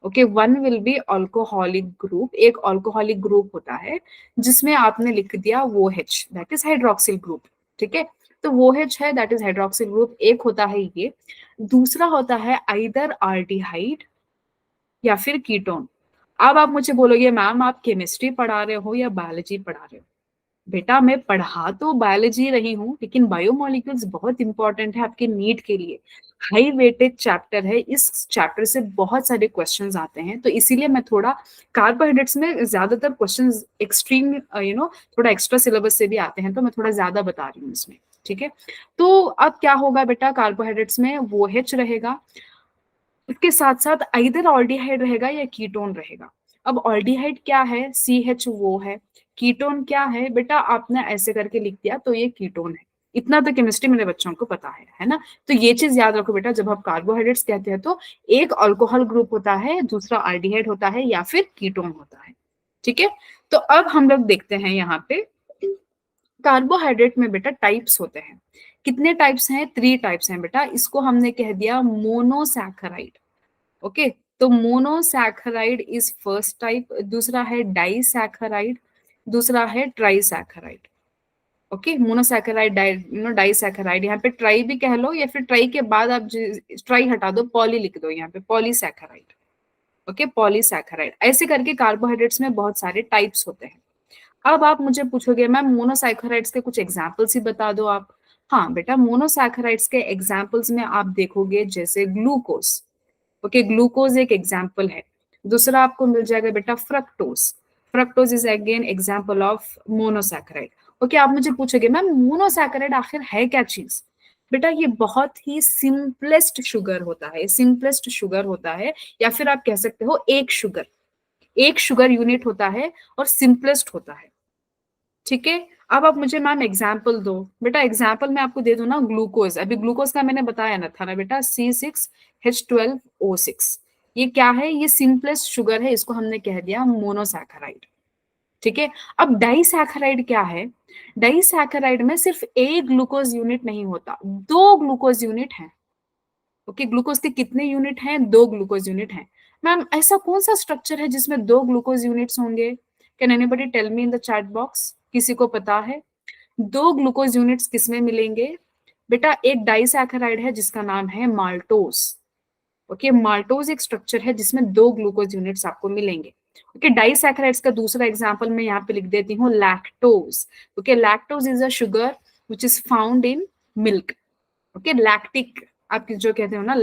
Okay, one will be alcoholic group, एक अल्कोहलिक ग्रुप होता है जिसमें आपने लिख दिया वो H, that is hydroxyl group. ठीक है, तो वो एच है, दैट इज हाइड्रोक्सिल ग्रुप, एक होता है ये। दूसरा होता है आइदर आल्डिहाइड या फिर कीटोन। अब आप मुझे बोलोगे मैम आप केमिस्ट्री पढ़ा रहे हो या बायोलॉजी पढ़ा रहे हो? बेटा मैं पढ़ा तो बायोलॉजी रही हूँ, लेकिन बायोमोलिक्यूल्स बहुत इंपॉर्टेंट है आपके नीट के लिए। हाई वेटेज चैप्टर है, इस चैप्टर से बहुत सारे क्वेश्चंस आते हैं, तो इसीलिए मैं थोड़ा कार्बोहाइड्रेट्स में ज्यादातर क्वेश्चंस एक्सट्रीम थोड़ा एक्स्ट्रा सिलेबस से भी आते हैं, तो मैं थोड़ा ज्यादा बता रही हूँ इसमें। ठीक है, तो अब क्या होगा बेटा, कार्बोहाइड्रेट्स में वो OH रहेगा, इसके साथ साथ आइदर ऑल्डिहाइड रहेगा या कीटोन रहेगा। अब ऑल्डिहाइड क्या है? CH वो है। कीटोन क्या है बेटा? आपने ऐसे करके लिख दिया तो ये कीटोन है। इतना तो केमिस्ट्री मेरे बच्चों को पता है ना? तो ये चीज याद रखो बेटा, जब आप कार्बोहाइड्रेट्स कहते हैं तो एक अल्कोहल ग्रुप होता है, दूसरा ऑल्डिहाइड होता है या फिर कीटोन होता है। ठीक है, तो अब हम लोग देखते हैं यहाँ पे कार्बोहाइड्रेट में बेटा टाइप्स होते हैं। कितने टाइप्स हैं? 3 टाइप्स हैं बेटा। इसको हमने कह दिया मोनोसैकेराइड। ओके, तो मोनोसैकेराइड इज फर्स्ट टाइप, दूसरा है डाइसैकेराइड, दूसरा है ट्राइसैकेराइड। ओके, मोनोसैकेराइड, डाइसैकेराइड, यहाँ पे ट्राई भी कह लो या फिर ट्राई के बाद आप ट्राई हटा दो, पॉली लिख दो यहाँ पे, पॉलीसैकेराइड। Okay, polysaccharide. ऐसे करके कार्बोहाइड्रेट्स में बहुत सारे टाइप्स होते हैं। अब आप मुझे पूछोगे मैम मोनोसैकेराइड्स के कुछ एग्जाम्पल्स ही बता दो आप। हाँ बेटा, मोनोसैकेराइड्स के एग्जाम्पल्स में आप देखोगे जैसे ग्लूकोज। ओके, ग्लूकोज एक एग्जाम्पल है। दूसरा आपको मिल जाएगा बेटा fructose. Fructose is again example of monosaccharide. Okay, आप मुझे पूछोगे मैम मोनोसैकेराइड आखिर है क्या चीज? बेटा ये बहुत ही सिंपलेस्ट शुगर होता है, सिंपलेस्ट शुगर होता है, या फिर आप कह सकते हो एक शुगर यूनिट होता है और सिंपलेस्ट होता है। ठीक है, अब आप मुझे मैम एग्जाम्पल दो। बेटा एग्जाम्पल मैं आपको दे दूं ना, ग्लूकोज, अभी ग्लूकोज का मैंने बताया ना था ना बेटा, C6H12O6। ये क्या है? ये सिंपलेस्ट शुगर है, इसको हमने कह दिया मोनोसैकेराइड। ठीक है, अब डाइसैकेराइड क्या है? डाइसैकेराइड में सिर्फ एक ग्लूकोज यूनिट नहीं होता, दो ग्लूकोज यूनिट है। ओके, ग्लूकोज के कितने यूनिट हैं? दो ग्लूकोज यूनिट हैं। मैम ऐसा कौन सा स्ट्रक्चर है जिसमें दो ग्लूकोज यूनिट्स होंगे? Can anybody tell me in the chat box? किसी को पता है दो ग्लूकोज यूनिट्स किसमें मिलेंगे? बेटा एक डाइसैकेराइड है जिसका नाम है माल्टोज। ओके, माल्टोज एक स्ट्रक्चर है जिसमें दो ग्लूकोज यूनिट्स आपको मिलेंगे। ओके, डाइसैकेराइड्स का दूसरा एग्जांपल मैं यहाँ पे लिख देती हूँ, lactose. Okay, lactose is a sugar which is found in milk. Okay, lactic आप जो कहते हो ना,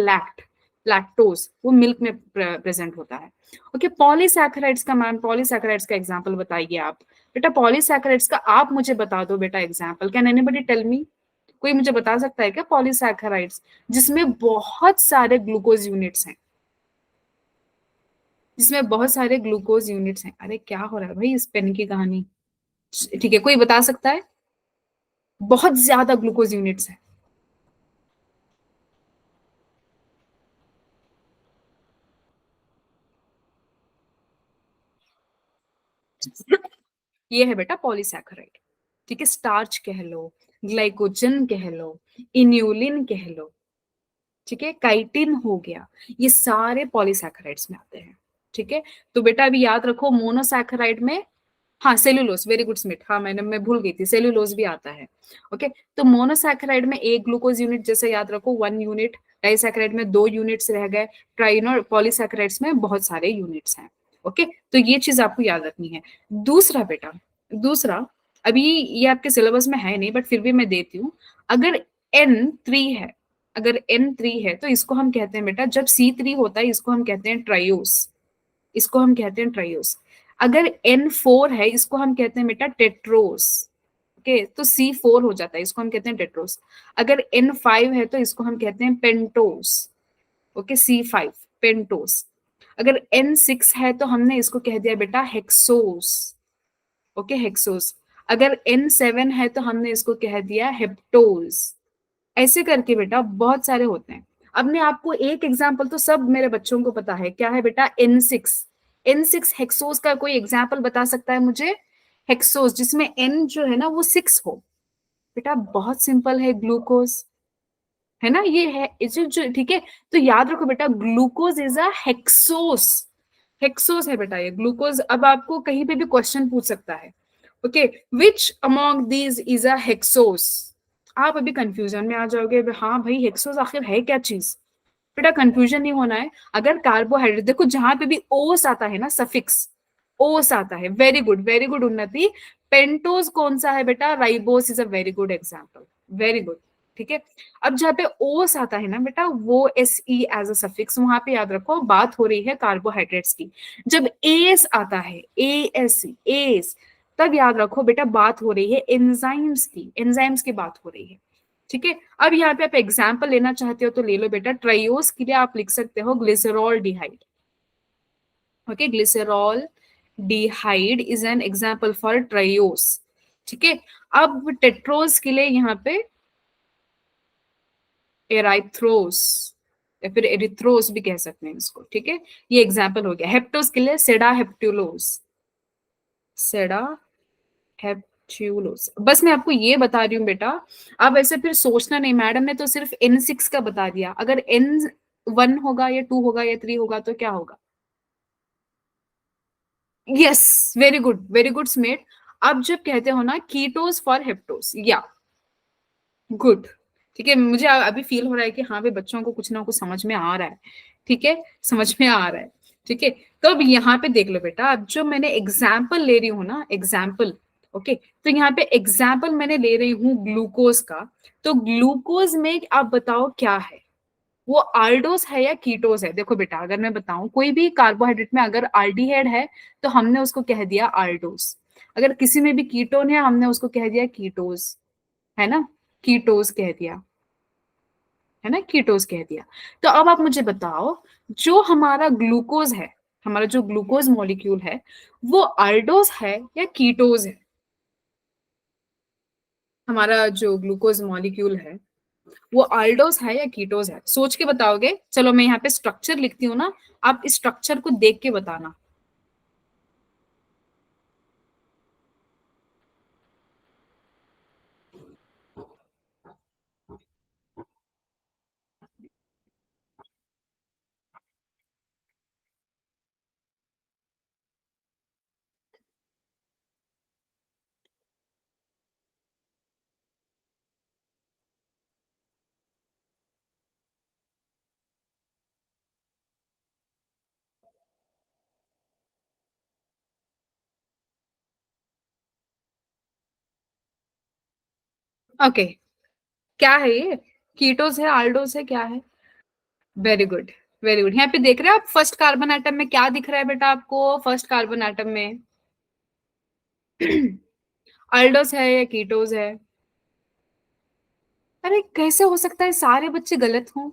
लैक्टोज, वो मिल्क में प्रेजेंट होता है। ओके, पॉलीसैकेराइड्स का मैम, पॉलीसैकेराइड्स का एग्जांपल बताइए आप। बेटा पॉलीसैकेराइड्स का आप मुझे बता दो बेटा example, can anybody tell me? कोई मुझे बता सकता है क्या पॉलीसैकेराइड्स जिसमें बहुत सारे ग्लूकोज यूनिट्स हैं, जिसमें बहुत सारे ग्लूकोज यूनिट्स हैं? अरे क्या हो रहा है भाई इस पेन की कहानी? ठीक है, कोई बता सकता है? बहुत ज्यादा ग्लूकोज यूनिट्स है। ये है बेटा पॉलीसैकेराइड। ठीक है, स्टार्च कह लो, ग्लाइकोजन कह लो, इन्यूलिन कह लो, ठीक है, काइटिन हो गया, ये सारे पॉलीसैकेराइड्स में आते हैं। ठीक है, तो बेटा अभी याद रखो मोनोसैकेराइड में, हाँ सेल्यूलोज, वेरी गुड स्मिथ, हाँ मैं भूल गई थी, सेल्यूलोज भी आता है। ओके, तो मोनोसैकेराइड में एक ग्लूकोज यूनिट जैसे याद रखो, 1 यूनिट। डाइसैकेराइड में 2 यूनिट्स रह गए। ट्राइनो पॉलीसैकेराइड्स में बहुत सारे यूनिट्स हैं। ओके, तो ये चीज आपको याद रखनी है। दूसरा बेटा, दूसरा, अभी ये आपके सिलेबस में है नहीं बट फिर भी मैं देती हूँ। अगर N3 है, अगर N3 है तो इसको हम कहते हैं बेटा, जब C3 होता है इसको हम कहते हैं ट्राइयोस, इसको हम कहते हैं ट्राइयोस। अगर N4 है इसको हम कहते हैं बेटा टेट्रोस। ओके, तो C4 हो जाता है, इसको हम कहते हैं टेट्रोस। अगर N5 है तो इसको हम कहते हैं पेंटोस। Okay, C5 pentose. अगर N6 है तो हमने इसको कह दिया बेटा हेक्सोस। Okay, hexose. अगर N7 है तो हमने इसको कह दिया हेप्टोस। ऐसे करके बेटा बहुत सारे होते हैं। अब मैं आपको एक एग्जांपल, तो सब मेरे बच्चों को पता है, क्या है बेटा, N6। N6 हेक्सोस का कोई एग्जांपल बता सकता है मुझे? हेक्सोस जिसमें N जो है ना वो 6 हो। बेटा बहुत सिंपल है, ग्लूकोज है ना, ये है इसे जो, ठीक है। तो याद रखो बेटा, glucose is a hexose. Hexose है बेटा ये ग्लूकोज। अब आपको कहीं पे भी क्वेश्चन पूछ सकता है, okay, which among these is a hexose. आप अभी कंफ्यूजन में आ जाओगे, हाँ भाई हेक्सोस आखिर है क्या चीज। बेटा कंफ्यूजन नहीं होना है। अगर कार्बोहाइड्रेट, देखो जहां पे भी ओस आता है ना, सफिक्स ओस आता है, वेरी गुड उन्नति। पेंटोज कौन सा है बेटा, ribose is a very good example, very good, ठीक है। अब जहाँ पे ओस आता है ना बेटा, वो S E as a suffix, वहां पे याद रखो बात हो रही है कार्बोहाइड्रेट्स की। जब एस आता है, ए एस एस, तब याद रखो बेटा बात हो रही है एंजाइम्स की, एंजाइम्स की बात हो रही है, ठीक है। अब यहाँ पे आप एग्जाम्पल लेना चाहते हो तो ले लो बेटा, ट्राइयोस के लिए आप लिख सकते हो glyceraldehyde, okay, glyceraldehyde is an example for triose, ठीक है। अब टेट्रोस के लिए यहाँ पे एराइथ्रोस या फिर एरिथ्रोस भी कह सकते हैं इसको, ठीक है। ये एग्जाम्पल हो गया। हेप्टोस के लिए सेडा हेप्टुलोस, सेडा हेप्ट्यूलोस। बस मैं आपको ये बता रही हूँ बेटा, अब ऐसे फिर सोचना नहीं मैडम ने तो सिर्फ N6 का बता दिया, अगर N1 होगा या 2 होगा या 3 होगा तो क्या होगा। Yes, very good Smit. अब जब कहते हो ना कीटोस फॉर हेप्टोस, या गुड, ठीक है। मुझे अभी फील हो रहा है कि हाँ भाई बच्चों को कुछ ना कुछ समझ में आ रहा है, ठीक है, समझ में आ रहा है, ठीक है। तो अब यहाँ पे देख लो बेटा, अब जो मैंने एग्जाम्पल ले रही हूँ ना, एग्जाम्पल, ओके, तो यहाँ पे एग्जाम्पल मैंने ले रही हूँ ग्लूकोज का। तो ग्लूकोज में आप बताओ क्या है, वो आल्डोस है या कीटोस है। देखो बेटा अगर मैं बताऊं, कोई भी कार्बोहाइड्रेट में अगर आल्डिहाइड है तो हमने उसको कह दिया आल्डोस, अगर किसी में भी कीटोन है हमने उसको कह दिया कीटोस, है ना, कीटोस कह दिया, है ना, कीटोस कह दिया। तो अब आप मुझे बताओ, जो हमारा ग्लूकोज है, हमारा जो ग्लूकोज मॉलिक्यूल है, वो आल्डोस है या कीटोस है। हमारा जो ग्लूकोज मॉलिक्यूल है वो आल्डोस है या कीटोस है, सोच के बताओगे। चलो मैं यहाँ पे स्ट्रक्चर लिखती हूँ ना, आप इस स्ट्रक्चर को देख के बताना। ओके, क्या है ये, कीटोस है, आल्डोस है, क्या है। Very good, very good. यहाँ पे देख रहे हैं आप फर्स्ट कार्बन एटम में क्या दिख रहा है बेटा आपको, फर्स्ट कार्बन एटम में आल्डोस है या कीटोस है। अरे कैसे हो सकता है सारे बच्चे गलत हों।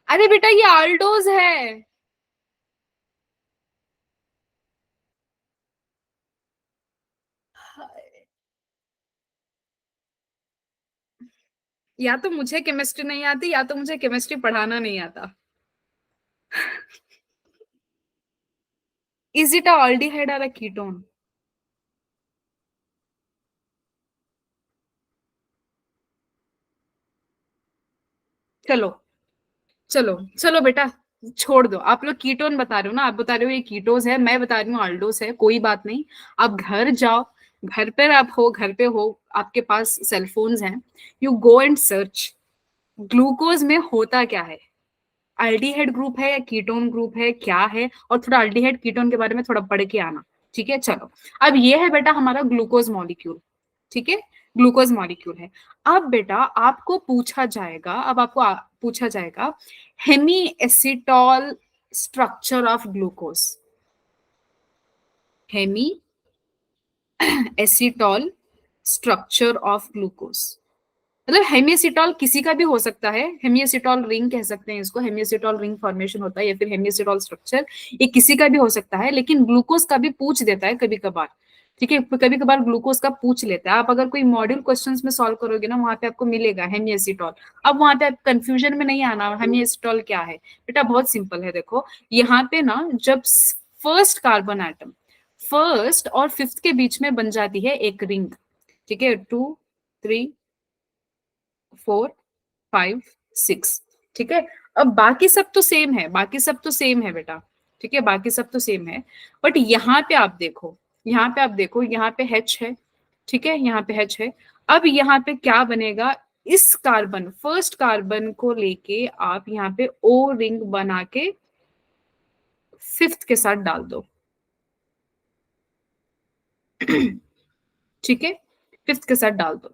अरे बेटा ये आल्डोस है। या तो मुझे केमिस्ट्री नहीं आती या तो मुझे केमिस्ट्री पढ़ाना नहीं आता। इज इट अ aldehyde और अ कीटोन। चलो चलो चलो बेटा, छोड़ दो। आप लोग कीटोन बता रहे हो ना, आप बता रहे हो ये कीटोस है, मैं बता रही हूँ आल्डोस है, कोई बात नहीं। आप घर जाओ, घर पर आप हो, घर पे हो, आपके पास सेलफोन्स हैं, you go and search glucose में होता क्या है, अल्डिहाइड ग्रुप है या कीटोन ग्रुप है, क्या है, और थोड़ा अल्डिहाइड कीटोन के बारे में थोड़ा पढ़ के आना, ठीक है। चलो, अब ये है बेटा हमारा ग्लूकोज मॉलिक्यूल, ठीक है, ग्लूकोज मॉलिक्यूल है। अब बेटा आपको पूछा जाएगा, अब आपको पूछा जाएगा hemiacetal structure of glucose, hemiacetal structure of glucose. मतलब हेमिएसिटॉल किसी का भी हो सकता है, हेमिएसिटॉल रिंग कह सकते हैं इसको, हेमिएसिटॉल रिंग फॉर्मेशन होता है या फिर हेमिएसिटॉल स्ट्रक्चर, ये किसी का भी हो सकता है, लेकिन ग्लूकोज का भी पूछ देता है कभी कभार। ठीक है, कभी कभार ग्लूकोज का पूछ लेता है, आप अगर कोई मॉड्यूल क्वेश्चंस में सॉल्व करोगे ना, वहां पे आपको मिलेगा हेमिएसिटॉल। अब वहां पे आप कंफ्यूजन में नहीं आना हेमिएसिटॉल क्या है, बेटा बहुत सिंपल है। देखो यहाँ पे ना, जब फर्स्ट कार्बन एटम फर्स्ट और फिफ्थ के बीच में बन जाती है एक रिंग, ठीक है, 2 3 4 5 6, ठीक है। अब बाकी सब तो सेम है, बाकी सब तो सेम है बेटा, ठीक है, बाकी सब तो सेम है। बट यहाँ पे आप देखो, यहाँ पे आप देखो, यहाँ पे H है, ठीक है, यहाँ पे H है। अब यहाँ पे क्या बनेगा, इस कार्बन फर्स्ट कार्बन को लेके आप यहाँ पे O रिंग बना के फिफ्थ के साथ डाल दो, ठीक है, फिफ्थ के साथ डाल दो।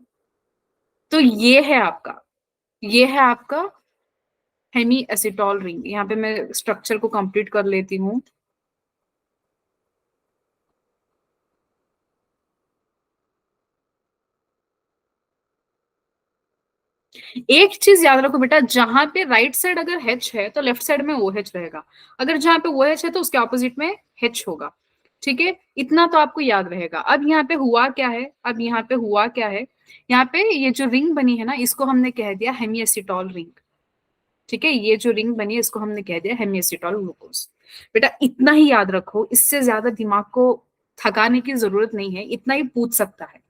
तो ये है आपका हेमी एसिटॉल रिंग। यहाँ पे मैं स्ट्रक्चर को कंप्लीट कर लेती हूँ। एक चीज याद रखो बेटा, जहां पे राइट साइड अगर H है तो लेफ्ट साइड में OH रहेगा, अगर जहां पे OH है तो उसके ऑपोजिट में H होगा, ठीक है, इतना तो आपको याद रहेगा। अब यहाँ पे हुआ क्या है, अब यहाँ पे हुआ क्या है, यहाँ पे ये जो रिंग बनी है ना, इसको हमने कह दिया हेमिएसिटॉल रिंग, ठीक है, ये जो रिंग बनी है इसको हमने कह दिया हेमिएसिटॉल ग्लूकोज। बेटा इतना ही याद रखो, इससे ज्यादा दिमाग को थकाने की जरूरत नहीं है, इतना ही पूछ सकता है।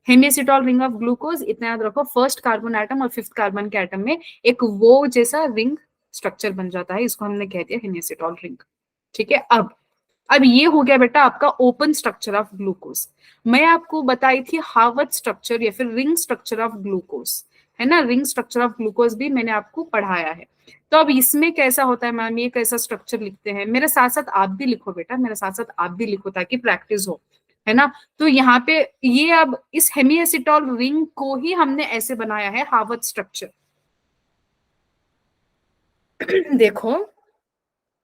हेमिएसिटॉल रिंग ऑफ ग्लूकोज, इतना याद रखो, फर्स्ट कार्बन एटम और फिफ्थ कार्बन के एटम में एक वो जैसा रिंग स्ट्रक्चर बन जाता है, इसको हमने कह दिया हेमिएसिटॉल रिंग, ठीक है। अब ये हो गया बेटा आपका ओपन स्ट्रक्चर ऑफ ग्लूकोज। मैं आपको बताई थी हार्वर्ड स्ट्रक्चर या फिर रिंग स्ट्रक्चर ऑफ ग्लूकोज, है ना, रिंग स्ट्रक्चर ऑफ ग्लूकोज भी मैंने आपको पढ़ाया है। तो अब इसमें कैसा होता है मैम, ये कैसा स्ट्रक्चर लिखते हैं, मेरे साथ साथ आप भी लिखो बेटा, मेरे साथ साथ आप भी लिखो ताकि प्रैक्टिस हो, है ना। तो यहाँ पे ये अब इस हेमिएसिटॉल रिंग को ही हमने ऐसे बनाया है हार्वर्ड स्ट्रक्चर। देखो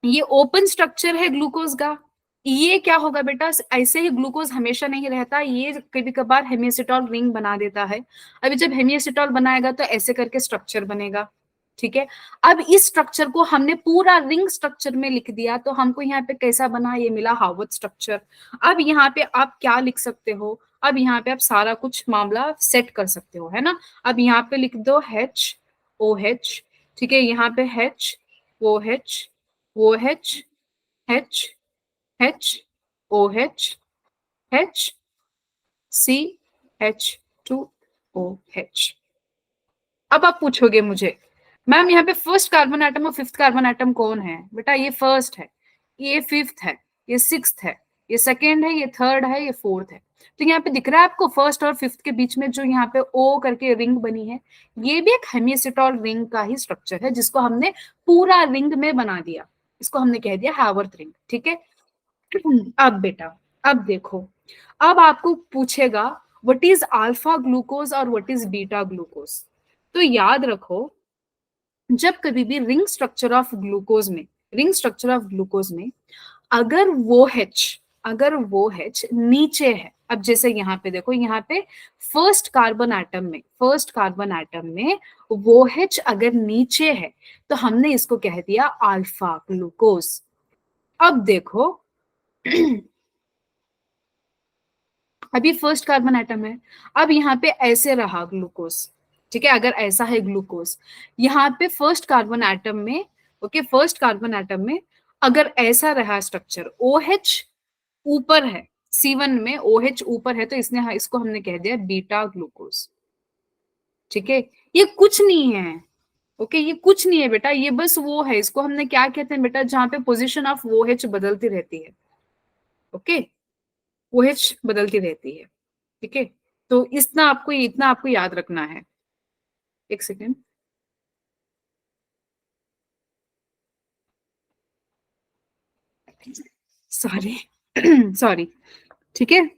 ये ओपन स्ट्रक्चर है ग्लूकोज का, ये क्या होगा बेटा, ऐसे ही ग्लूकोज हमेशा नहीं रहता, ये कभी कभार हेमिएसिटॉल रिंग बना देता है। अभी जब हेमिएसिटॉल बनाएगा तो ऐसे करके स्ट्रक्चर बनेगा, ठीक है। अब इस स्ट्रक्चर को हमने पूरा रिंग स्ट्रक्चर में लिख दिया, तो हमको यहाँ पे कैसा बना, ये मिला हार्वर्ड स्ट्रक्चर। अब यहाँ पे आप क्या लिख सकते हो, अब यहाँ पे आप सारा कुछ मामला सेट कर सकते हो, है ना। अब यहाँ पे लिख दो HOH, ठीक है, यहाँ पे HOH OH H H OH H CH2OH। अब आप पूछोगे मुझे मैम यहाँ पे फर्स्ट कार्बन एटम और फिफ्थ कार्बन एटम कौन है, बेटा ये फर्स्ट है, ये फिफ्थ है, ये सिक्स्थ है, ये सेकेंड है, ये थर्ड है, ये फोर्थ है। तो यहाँ पे दिख रहा है आपको फर्स्ट और फिफ्थ के बीच में जो यहाँ पे O करके रिंग बनी है, ये भी एक हेमिएसिटॉल रिंग का ही स्ट्रक्चर है, जिसको हमने पूरा रिंग में बना दिया, इसको हमने कह दिया हार्वर्ड रिंग, ठीक है। अब बेटा अब देखो, अब आपको पूछेगा व्हाट इज अल्फा ग्लूकोज और व्हाट इज बीटा ग्लूकोज। तो याद रखो, जब कभी भी रिंग स्ट्रक्चर ऑफ ग्लूकोज में अगर वो H नीचे है, अब जैसे यहाँ पे देखो, यहाँ पे फर्स्ट कार्बन एटम में वो H अगर नीचे है तो हमने इसको कह दिया अल्फा ग्लूकोज। अब देखो अभी फर्स्ट कार्बन एटम है, अब यहाँ पे ऐसे रहा ग्लूकोज, ठीक है, अगर ऐसा है ग्लूकोज, यहाँ पे फर्स्ट कार्बन एटम में, ओके, फर्स्ट कार्बन एटम में अगर ऐसा रहा स्ट्रक्चर, OH ऊपर है, C1 में OH ऊपर है, तो इसको हमने कह दिया बीटा ग्लूकोज, ठीक है। ये कुछ नहीं है, ओके, ये कुछ नहीं है बेटा, ये बस वो है, इसको हमने क्या कहते हैं बेटा, जहां पे पोजिशन ऑफ OH बदलती रहती है, ओके, OH बदलती रहती है, ठीक है। तो इतना आपको याद रखना है। एक सेकेंड, सॉरी सॉरी, ठीक है,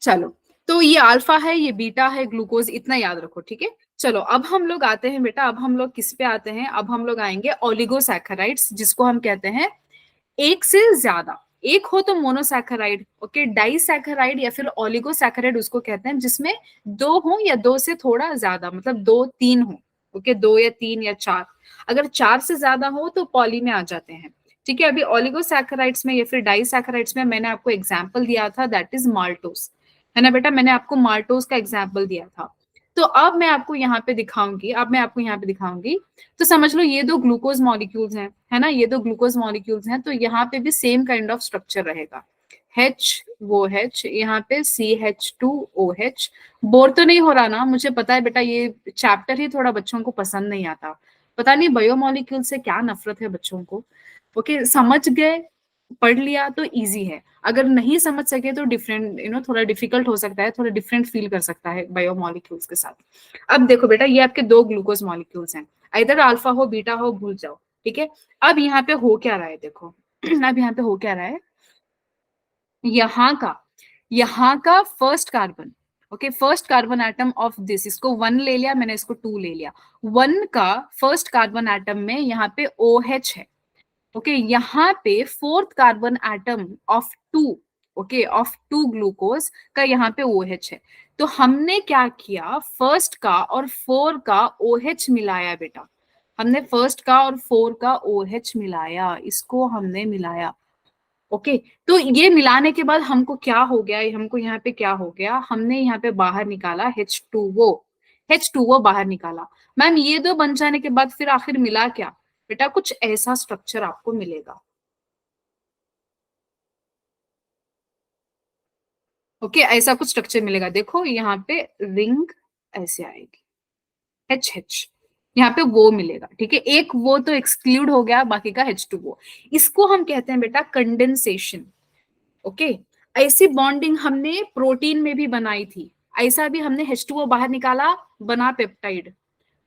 चलो। तो ये अल्फा है, ये बीटा है, ग्लूकोज, इतना याद रखो, ठीक है। चलो अब हम लोग आते हैं बेटा, अब हम लोग किस पे आते हैं, अब हम लोग आएंगे ओलिगोसैकेराइड्स, जिसको हम कहते हैं एक से ज्यादा, एक हो तो मोनोसैकेराइड, ओके, डाइसैकेराइड या फिर ओलिगोसैकेराइड उसको कहते हैं जिसमें दो हो या दो से थोड़ा ज्यादा, मतलब दो तीन हो, ओके, दो या तीन या चार, अगर चार से ज्यादा हो तो पॉली में आ जाते हैं, ठीक है, अभी ओलिगोसैकेराइड्स में या फिर डाइसैकेराइड्स में मैंने आपको एग्जांपल दिया था, दैट इज माल्टोज, है ना बेटा, मैंने आपको माल्टोज का एग्जांपल दिया था। तो अब मैं आपको यहाँ पे दिखाऊंगी, तो समझ लो ये दो ग्लूकोज मॉलिक्यूल्स हैं, है ना, ये दो ग्लूकोज मॉलिक्यूल्स हैं, तो यहाँ पे भी सेम काइंड ऑफ स्ट्रक्चर रहेगा, H वो H, यहाँ पे CH2OH। बोर तो नहीं हो रहा ना, मुझे पता है बेटा ये चैप्टर ही थोड़ा बच्चों को पसंद नहीं आता, पता नहीं बायोमोलिक्यूल से क्या नफरत है बच्चों को। ओके, समझ गए, पढ़ लिया तो इजी है, अगर नहीं समझ सके तो डिफरेंट थोड़ा डिफिकल्ट हो सकता है, थोड़ा डिफरेंट फील कर सकता है बायोमोलिक्यूल्स के साथ। अब देखो बेटा, ये आपके दो ग्लूकोज मॉलिक्यूल्स हैं, इधर अल्फा हो बीटा हो भूल जाओ, ठीक है। अब यहाँ पे हो क्या रहा है देखो, अब यहाँ पे हो क्या रहा है, यहाँ का first carbon, okay, first carbon atom of this, इसको 1 ले लिया मैंने, इसको 2 ले लिया, 1 का फर्स्ट कार्बन एटम में यहाँ पे OH है, ओके, यहाँ पे fourth carbon atom of 2, okay, of 2 glucose का यहाँ पे OH है। तो हमने क्या किया, फर्स्ट का और 4 का OH मिलाया बेटा, हमने फर्स्ट का और 4 का OH मिलाया, इसको हमने मिलाया, ओके। तो ये मिलाने के बाद हमको क्या हो गया, हमको यहाँ पे क्या हो गया, हमने यहाँ पे बाहर निकाला H2O, बाहर निकाला। मैम ये दो बन जाने के बाद फिर आखिर मिला क्या, बेटा कुछ ऐसा स्ट्रक्चर आपको मिलेगा, ओके, ऐसा कुछ स्ट्रक्चर मिलेगा, देखो यहाँ पे रिंग ऐसे आएगी, H यहाँ पे वो मिलेगा, ठीक है, एक वो तो एक्सक्लूड हो गया, बाकी का H2O, इसको हम कहते हैं बेटा कंडेंसेशन, ओके। ऐसी बॉन्डिंग हमने प्रोटीन में भी बनाई थी, ऐसा भी हमने H2O बाहर निकाला, बना पेप्टाइड,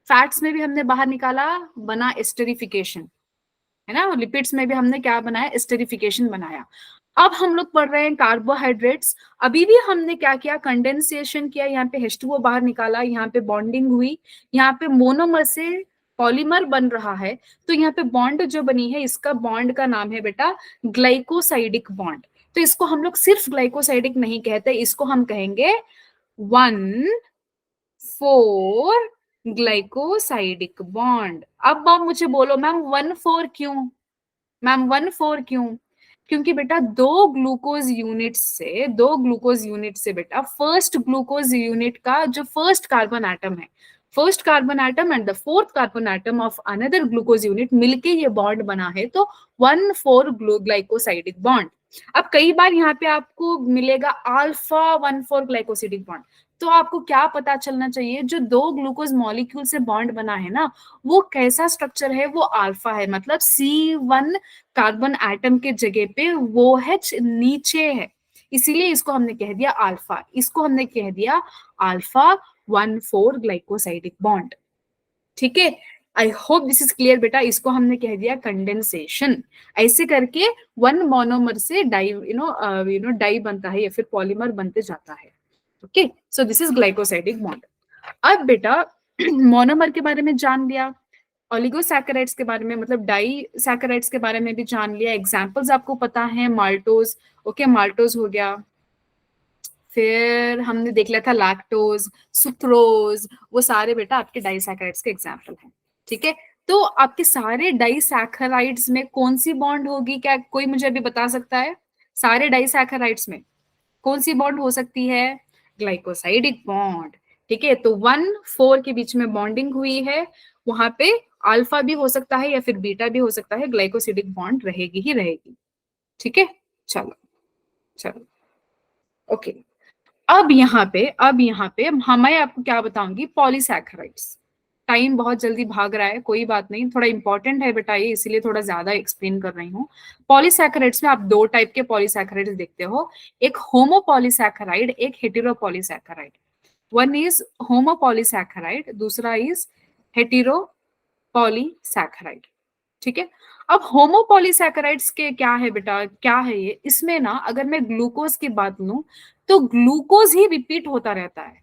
फैट्स में भी हमने बाहर निकाला, बना एस्टरिफिकेशन, है ना, लिपिड्स में भी हमने क्या बनाया, एस्टरिफिकेशन बनाया। अब हम लोग पढ़ रहे हैं कार्बोहाइड्रेट्स, अभी भी हमने क्या किया, कंडेंसेशन किया, यहाँ पे H2O बाहर निकाला, यहाँ पे बॉन्डिंग हुई, यहाँ पे मोनोमर से पॉलीमर बन रहा है, तो यहाँ पे बॉन्ड जो बनी है, इसका बॉन्ड का नाम है बेटा ग्लाइकोसाइडिक बॉन्ड। तो इसको हम लोग सिर्फ ग्लाइकोसाइडिक नहीं कहते, इसको हम कहेंगे 1,4 ग्लाइकोसाइडिक बॉन्ड। अब आप मुझे बोलो मैम 1,4 क्यों, मैम 1,4 क्यों, क्योंकि बेटा दो ग्लूकोज यूनिट से बेटा फर्स्ट ग्लूकोज यूनिट का जो फर्स्ट कार्बन एटम है, first carbon atom and the fourth carbon atom of another glucose unit मिलके ये बॉन्ड बना है, तो 1,4 ग्लाइकोसाइडिक बॉन्ड। अब कई बार यहाँ पे आपको मिलेगा अल्फा 1,4 ग्लाइकोसिडिक बॉन्ड, तो आपको क्या पता चलना चाहिए, जो दो ग्लूकोज मॉलिक्यूल से बॉन्ड बना है ना, वो कैसा स्ट्रक्चर है, वो अल्फा है, मतलब C1 कार्बन एटम के जगह पे वो H नीचे है, इसीलिए इसको हमने कह दिया अल्फा, इसको हमने कह दिया अल्फा 1,4 ग्लाइकोसाइडिक बॉन्ड, ठीक है। I hope this is clear बेटा, इसको हमने कह दिया कंडेंसेशन। ऐसे करके वन मोनोमर से डाई डाई बनता है या फिर पॉलीमर बनते जाता है, okay. So this is glycosidic bond. अब बेटा मोनोमर के बारे में जान लिया, ओलिगोसैकेराइड्स के बारे में मतलब डाई सैकेराइड्स के बारे में भी जान लिया, एग्जांपल्स आपको पता है, माल्टोज, ओके, माल्टोज हो गया, फिर हमने देख लिया था लैक्टोज, सुक्रोज, वो सारे बेटा आपके डाइसैकेराइड्स के एग्जांपल हैं, ठीक है। तो आपके सारे डाइसैकेराइड्स में कौन सी बॉन्ड होगी, क्या कोई मुझे अभी बता सकता है, सारे डाइसैकेराइड्स में कौन सी बॉन्ड हो सकती है, ग्लाइकोसाइडिक बॉन्ड, ठीक है। तो 1,4 के बीच में बॉन्डिंग हुई है, वहां पे अल्फा भी हो सकता है या फिर बीटा भी हो सकता है, ग्लाइकोसिडिक बॉन्ड रहेगी ही रहेगी, ठीक है। चलो चलो, ओके। अब यहाँ पे मैं आपको क्या बताऊंगी, पॉलीसैकेराइड्स। टाइम बहुत जल्दी भाग रहा है, कोई बात नहीं, थोड़ा इंपॉर्टेंट है बेटा ये, इसीलिए थोड़ा ज्यादा एक्सप्लेन कर रही हूँ। पॉलीसैकेराइड्स में आप दो टाइप के पॉलीसैकेराइड्स देखते हो, एक होमोपॉलीसैकेराइड, एक हेटेरोपॉलीसैकेराइड। वन इज होमोपॉलीसैकेराइड, दूसरा इज हेटेरोपॉलीसैकेराइड, ठीक है। अब होमोपॉलीसैकेराइड्स के क्या है बेटा, क्या है ये, इसमें ना अगर मैं ग्लूकोज की बात लूं तो ग्लूकोज ही रिपीट होता रहता है,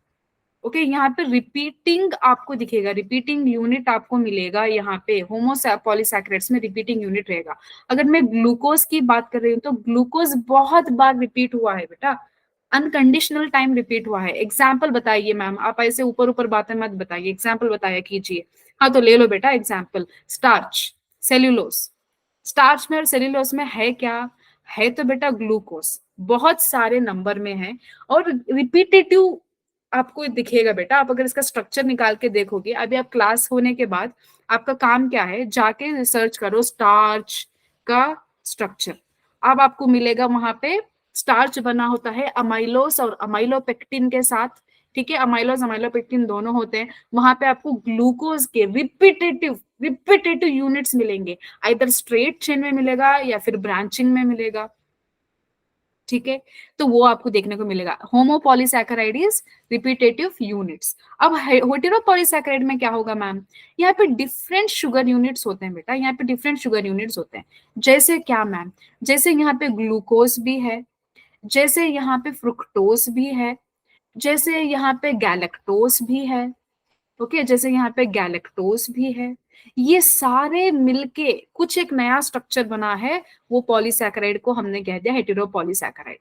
ओके। यहाँ पे रिपीटिंग आपको दिखेगा, रिपीटिंग यूनिट आपको मिलेगा, यहाँ पे होमोपॉलीसैकेराइड्स में रिपीटिंग यूनिट रहेगा। अगर मैं ग्लूकोज की बात कर रही हूँ तो ग्लूकोज बहुत बार रिपीट हुआ है बेटा, अनकंडीशनल टाइम रिपीट हुआ है। एग्जाम्पल बताइए मैम, आप ऐसे ऊपर ऊपर बातें मत बताइए, एग्जाम्पल बताया कीजिए। हाँ तो ले लो बेटा एग्जाम्पल, स्टार्च, सेल्यूलोस, स्टार्च में और सेल्यूलोज में है क्या? है तो बेटा ग्लूकोज, बहुत सारे नंबर में है और रिपीटेटिव आपको दिखेगा बेटा। आप अगर इसका स्ट्रक्चर निकाल के देखोगे, अभी आप क्लास होने के बाद आपका काम क्या है, जाके रिसर्च करो स्टार्च का स्ट्रक्चर। अब आपको मिलेगा वहां पे स्टार्च बना होता है अमाइलोस और अमाइलोपेक्टिन के साथ, ठीक है, अमाइलोस अमाइलोपेक्टिन दोनों होते हैं। वहां पे आपको ग्लूकोज के रिपीटेटिव रिपीटेटिव यूनिट्स मिलेंगे, आइदर स्ट्रेट चेन में मिलेगा या फिर ब्रांचिंग में मिलेगा, ठीक है। तो वो आपको देखने को मिलेगा। Homopolysaccharide is repetitive units. अब हेटेरोपॉलीसैकेराइड में क्या होगा मैम, यहाँ पे डिफरेंट शुगर यूनिट्स होते हैं बेटा, यहाँ पे डिफरेंट शुगर यूनिट्स होते हैं। जैसे क्या मैम, जैसे यहाँ पे ग्लूकोज भी है, जैसे यहाँ पे फ्रुक्टोज भी है, जैसे यहाँ पे गैलेक्टोज भी है, ओके, जैसे यहाँ पे गैलेक्टोज भी है। ये सारे मिलके कुछ एक नया स्ट्रक्चर बना है, वो पॉलीसैकेराइड को हमने कह दिया हेटेरोपॉलीसैकेराइड।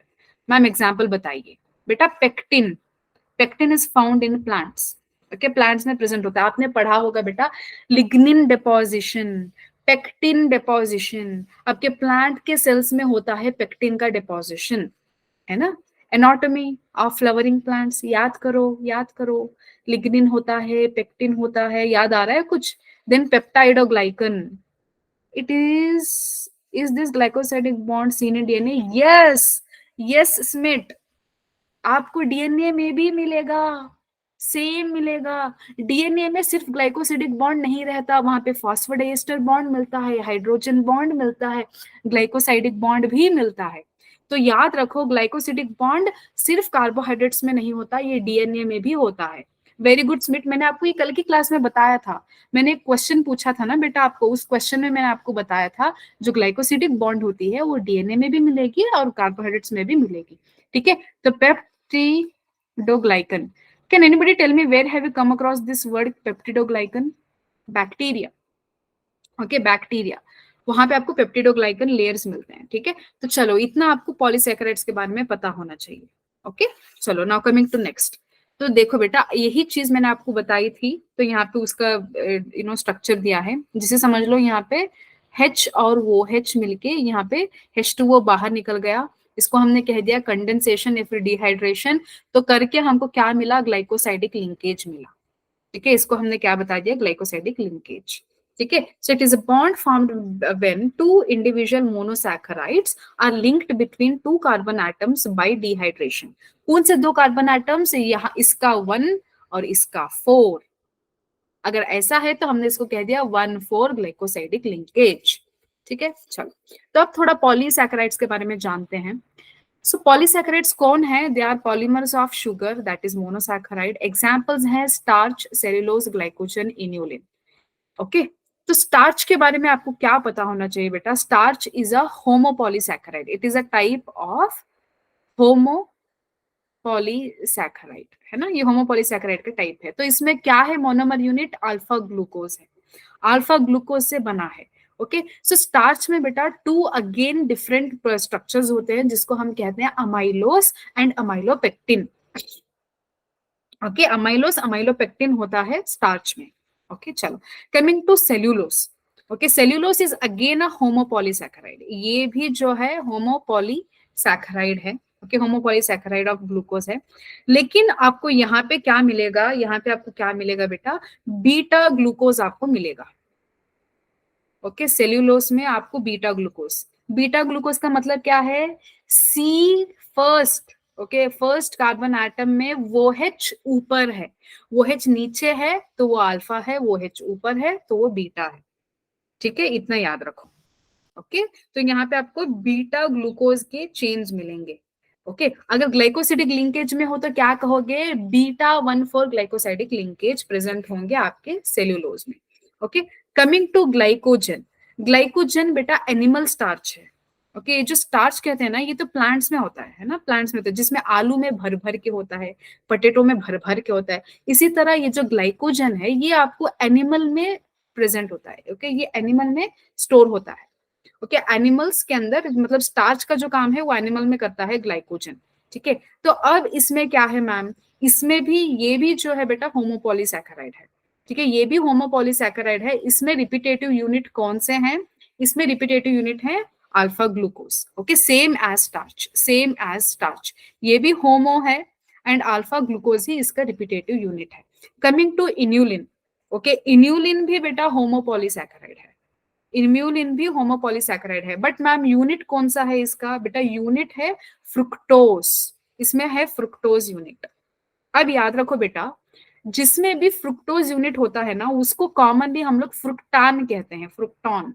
मैम एग्जांपल बताइए बेटा। Pectin, pectin is found in plants, okay, plants में प्रेजेंट होता है। आपने पढ़ा होगा बेटा लिग्निन डिपोजिशन, पेक्टिन डिपोजिशन, आपके प्लांट के सेल्स में होता है पेक्टिन का डिपोजिशन, है ना। एनाटॉमी ऑफ फ्लावरिंग प्लांट्स याद करो, याद करो। लिग्निन होता है, पेक्टिन होता है, याद आ रहा है कुछ? Then peptidoglycan, it is this glycosidic bond seen in DNA? Yes, yes Smith, आपको डीएनए में भी मिलेगा, सेम मिलेगा। डीएनए में सिर्फ ग्लाइकोसिडिक बॉन्ड नहीं रहता, वहां पे फॉस्फोडाइएस्टर बॉन्ड मिलता है, हाइड्रोजन बॉन्ड मिलता है, ग्लाइकोसाइडिक बॉन्ड भी मिलता है। तो याद रखो ग्लाइकोसिडिक बॉन्ड सिर्फ कार्बोहाइड्रेट्स में नहीं होता, ये डीएनए में भी होता है। वेरी गुड स्मिथ, मैंने आपको ये कल की क्लास में बताया था। मैंने एक क्वेश्चन पूछा था ना बेटा आपको, उस क्वेश्चन में मैंने आपको बताया था जो ग्लाइकोसिडिक बॉन्ड होती है वो डीएनए में भी मिलेगी और कार्बोहाइड्रेट्स में भी मिलेगी, ठीक है। तो peptidoglycan, can anybody tell me where have you come across this word peptidoglycan? Bacteria, okay, bacteria, वहां पे आपको पेप्टिडोग्लाइकन लेयर्स मिलते हैं, ठीक है। तो चलो इतना आपको पॉलीसैकेराइड्स के बारे में पता होना चाहिए, ओके। चलो नाउ कमिंग टू नेक्स्ट। तो देखो बेटा यही चीज मैंने आपको बताई थी, तो यहाँ पे उसका स्ट्रक्चर दिया है, जिसे समझ लो यहाँ पे H और वो H मिलके यहाँ पे H2O बाहर निकल गया, इसको हमने कह दिया कंडेंसेशन या फिर डिहाइड्रेशन। तो करके हमको क्या मिला, ग्लाइकोसाइडिक लिंकेज मिला, ठीक है। इसको हमने क्या बता दिया, ग्लाइकोसाइडिक लिंकेज, ठीक है। So it is a bond formed when two individual monosaccharides are linked between two carbon atoms by dehydration. कौन से दो कार्बन एटम्स, यहाँ इसका 1 और इसका 4, अगर ऐसा है तो हमने इसको कह दिया 1,4 ग्लाइकोसाइडिक लिंकेज, ठीक है। चलो तो अब थोड़ा पॉलीसैकेराइड्स के बारे में जानते हैं। सो पॉलीसैकेराइड्स कौन है, they are polymers of sugar that is monosaccharide. Examples हैं starch, cellulose, glycogen, inulin, okay. तो स्टार्च के बारे में आपको क्या पता होना चाहिए बेटा, starch is a homopolysaccharide, it is a type of homopolysaccharide, है ना, ये होमोपॉलीसैकेराइड का टाइप है। तो इसमें क्या है, मोनोमर यूनिट अल्फा ग्लूकोज है, अल्फा ग्लूकोज से बना है, ओके। सो स्टार्च में बेटा टू अगेन डिफरेंट स्ट्रक्चर्स होते हैं, जिसको हम कहते हैं amylose and amylopectin, okay. Amylose amylopectin होता है स्टार्च में, ओके। चलो coming to cellulose, okay, cellulose is again a homopolysaccharide, ये भी जो है होमोपॉलीसैकेराइड है, ओके, होमोपॉलीसैकेराइड ऑफ ग्लूकोज है। लेकिन आपको यहाँ पे क्या मिलेगा, यहाँ पे आपको क्या मिलेगा बेटा, बीटा ग्लूकोज आपको मिलेगा, ओके। सेल्यूलोस में आपको बीटा ग्लूकोज, बीटा ग्लूकोज का मतलब क्या है, see first, okay, first carbon atom में वो H ऊपर है, वो H नीचे है तो वो अल्फा है, वो H ऊपर है तो वो बीटा है, ठीक है, इतना याद रखो, ओके। तो यहाँ पे आपको बीटा ग्लूकोज के चेन्स मिलेंगे, ओके। अगर ग्लाइकोसिडिक लिंकेज में हो तो क्या कहोगे, बीटा 1,4 ग्लाइकोसाइडिक लिंकेज प्रेजेंट होंगे आपके सेल्यूलोज में, okay. Coming to glycogen, glycogen बेटा एनिमल स्टार्च है, ओके। ये जो स्टार्च कहते हैं ना, ये तो प्लांट्स में होता है ना, प्लांट्स में होता है, जिसमें आलू में भर भर के होता है, पोटैटो में भर भर के होता है। इसी तरह ये जो ग्लाइकोजन है ये आपको एनिमल में प्रेजेंट होता है, ओके, ये एनिमल में स्टोर होता है, ओके। एनिमल्स के अंदर मतलब स्टार्च का जो काम है वो एनिमल में करता है ग्लाइकोजन, ठीक है। तो अब इसमें क्या है मैम, इसमें भी ये भी जो है बेटा होमोपॉलीसैकेराइड है, ठीक है, ये भी होमोपॉलीसैकेराइड है। इसमें रिपीटेटिव यूनिट कौन से हैं, इसमें रिपीटेटिव यूनिट है alpha glucose, okay, same as starch, same as starch, ये भी होमो है एंड अल्फा ग्लूकोज ही इसका रिपीटेटिव यूनिट है। Coming to inulin, okay, inulin भी बेटा होमोपॉलीसैकेराइड है, इम्यूलिन भी होमोपॉलीसैकेराइड है, बट मैम यूनिट कौन सा है इसका, बेटा यूनिट है फ्रुक्टोज, इसमें है फ्रुक्टोज यूनिट। अब याद रखो बेटा, जिसमें भी फ्रुक्टोज यूनिट होता है ना उसको कॉमनली हम लोग फ्रुक्टान कहते हैं, फ्रुक्टॉन,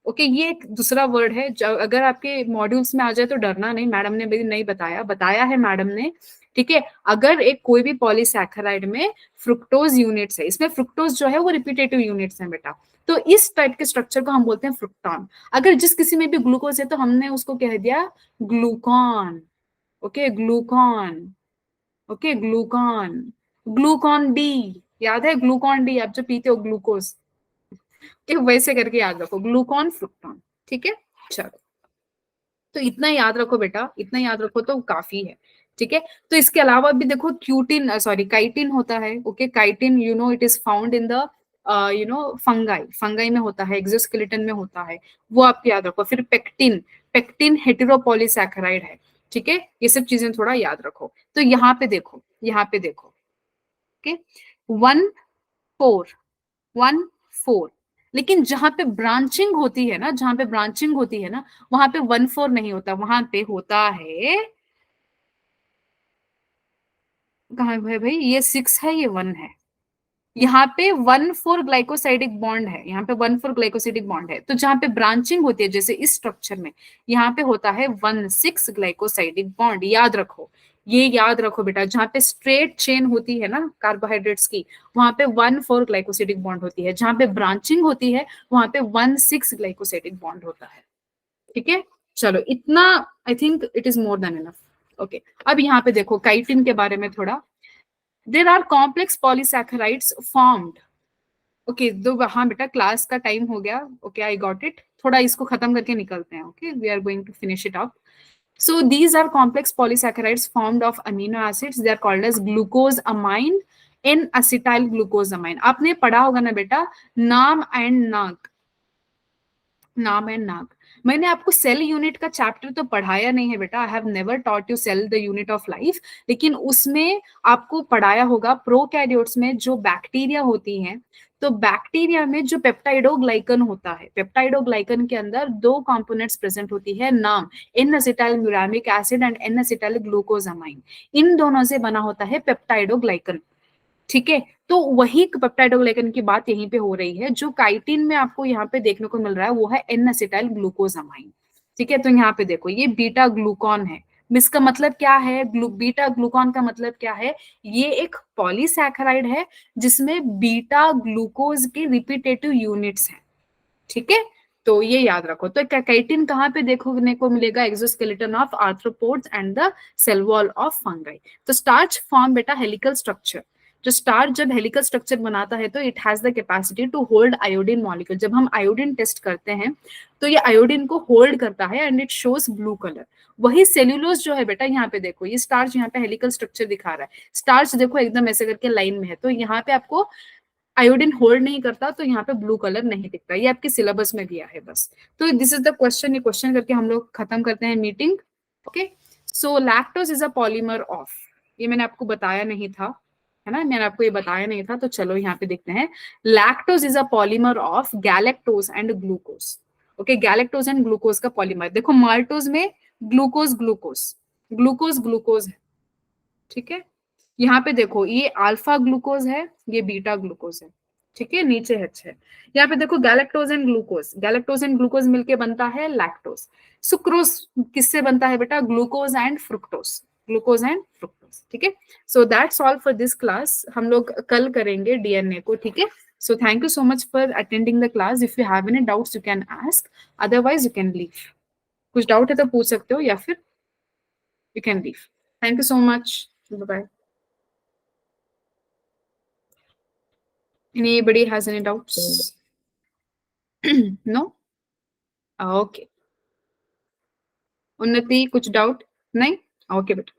ओके, ये एक दूसरा वर्ड है। अगर आपके मॉड्यूल्स में आ जाए तो डरना नहीं, मैडम ने भी नहीं बताया, बताया है मैडम ने, ठीक है। अगर एक कोई भी पॉलीसैकेराइड में फ्रुक्टोज यूनिट्स है, इसमें फ्रुक्टोज जो है वो रिपीटेटिव यूनिट्स हैं बेटा, तो इस टाइप के स्ट्रक्चर को हम बोलते हैं फ्रुक्टॉन। अगर जिस किसी में भी ग्लूकोज है तो हमने उसको कह दिया Glucon, okay, Glucon, okay, Glucon, Glucon D, याद है ग्लूकॉन डी, आप जो पीते हो ग्लूकोज, वैसे करके याद रखो, ग्लूकॉन फ्रुक्टॉन, ठीक है। चलो, तो इतना याद रखो बेटा, इतना याद रखो तो काफी है, ठीक है। तो इसके अलावा भी देखो क्यूटिन, सॉरी काइटिन होता है, okay, chitin you know it is found in the you know fungi, fungi में होता है, एक्सोस्केलेटन में होता है, वो आप याद रखो। फिर पेक्टिन, पेक्टिन हेटेरोपॉलीसैकेराइड है, ठीक है, ये सब चीजें थोड़ा याद रखो। तो यहाँ पे देखो, यहाँ पे देखो, ओके, 1 4, 1 4, लेकिन जहां पे ब्रांचिंग होती है ना, जहां पे ब्रांचिंग होती है ना, वहां पे 1 4 नहीं होता, वहां पे होता है, कहा है भाई, ये 6 है, ये 1 है, यहाँ पे 1 4 ग्लाइकोसाइडिक बॉन्ड है, यहाँ पे 1 4 ग्लाइकोसाइडिक बॉन्ड है। तो जहां पे ब्रांचिंग होती है जैसे इस स्ट्रक्चर में, यहाँ पे होता है 1 6 ग्लाइकोसाइडिक बॉन्ड, याद रखो, ये याद रखो बेटा, जहां पे स्ट्रेट चेन होती है ना कार्बोहाइड्रेट्स की, वहां पे 1 4 ग्लाइकोसाइडिक बॉन्ड होती है, जहां पे ब्रांचिंग होती है वहां पे 1 6 ग्लाइकोसाइडिक बॉन्ड होता है, ठीक है। चलो इतना, I think it is more than enough, okay. अब यहाँ पे देखो काइटिन के बारे में थोड़ा, there are complex polysaccharides formed, okay, दो, हाँ बेटा क्लास का टाइम हो गया, ओके, आई गॉट इट, थोड़ा इसको खत्म करके निकलते हैं, okay, we are going to finish it up. So these are complex polysaccharides formed of amino acids. They are called as glucosamine and acetyl glucosamine. आपने पढ़ा होगा ना बेटा, नाम एंड नाग, नाम एंड नाग। मैंने आपको सेल यूनिट का चैप्टर तो पढ़ाया नहीं है बेटा, I have never taught you cell the unit of life, लेकिन उसमें आपको पढ़ाया होगा प्रोकैरियोट्स में जो बैक्टीरिया होती हैं, तो बैक्टीरिया में जो पेप्टाइडोग्लाइकन होता है, पेप्टाइडोग्लाइकन के अंदर दो कंपोनेंट्स प्रेजेंट होती है, नाम N acetyl muramic acid and N acetyl glucosamine, इन दोनों से बना होता है पेप्टाइडोग्लाइकन, ठीक है। तो वही पेप्टाइडोग्लाइकन की बात यहीं पे हो रही है, जो काइटिन में आपको यहाँ पे देखने को मिल रहा है वो है एन असिटाइल ग्लूकोजामाइन, ठीक है। तो यहाँ पे देखो ये बीटा ग्लूकॉन है, इसका मतलब क्या है, बीटा ग्लूकॉन का मतलब क्या है, ये एक पॉलीसैकेराइड है जिसमें बीटा ग्लूकोज के रिपीटेटिव यूनिट्स हैं, ठीक है। तो ये याद रखो। तो काइटिन कहाँ पे देखने को मिलेगा, exoskeleton of arthropods and the cell wall of fungi. तो स्टार्च फॉर्म बेटा हेलिकल स्ट्रक्चर, जो स्टार्च जब हेलिकल स्ट्रक्चर बनाता है तो it has the capacity to hold iodine molecule, जब हम आयोडीन टेस्ट करते हैं तो ये आयोडीन को होल्ड करता है and it shows blue colour. वही सेल्यूलोज जो है बेटा, यहाँ पे देखो ये स्टार्च, यहाँ पे हेलिकल स्ट्रक्चर दिखा रहा है, स्टार्च देखो एकदम ऐसे करके लाइन में है, तो यहाँ पे आपको आयोडीन होल्ड नहीं करता, तो यहाँ पे ब्लू कलर नहीं दिखता, ये आपके सिलेबस में दिया है बस। तो दिस इज द क्वेश्चन, ये क्वेश्चन करके हम लोग खत्म करते हैं meeting, okay. So lactose is a polymer of, ये मैंने आपको बताया नहीं था, है ना, मैंने आपको ये बताया नहीं था, तो चलो यहाँ पे देखते हैं, lactose is a polymer of galactose and glucose, okay, galactose and glucose का पॉलीमर। देखो माल्टोज में ग्लूकोज ग्लूकोज, ग्लूकोज ग्लूकोज है, ठीक है। यहाँ पे देखो ये अल्फा ग्लूकोज है, ये बीटा ग्लूकोज है, ठीक है, नीचे है। यहाँ पे देखो galactose and glucose, galactose and glucose मिलके बनता है लैक्टोज। सुक्रोज किससे बनता है बेटा, glucose and fructose, glucose and fructose, ठीक है। So that's all for this class, हम लोग कल करेंगे डीएनए को, ठीक है। So thank you so much for attending the class, if you have any doubts you can ask, otherwise you can leave, कुछ डाउट है तो पूछ सकते हो या फिर you can leave. Thank you so much, bye bye. Anybody has any doubts? No? Okay. उन्नति कुछ डाउट नहीं? ओके बेटा।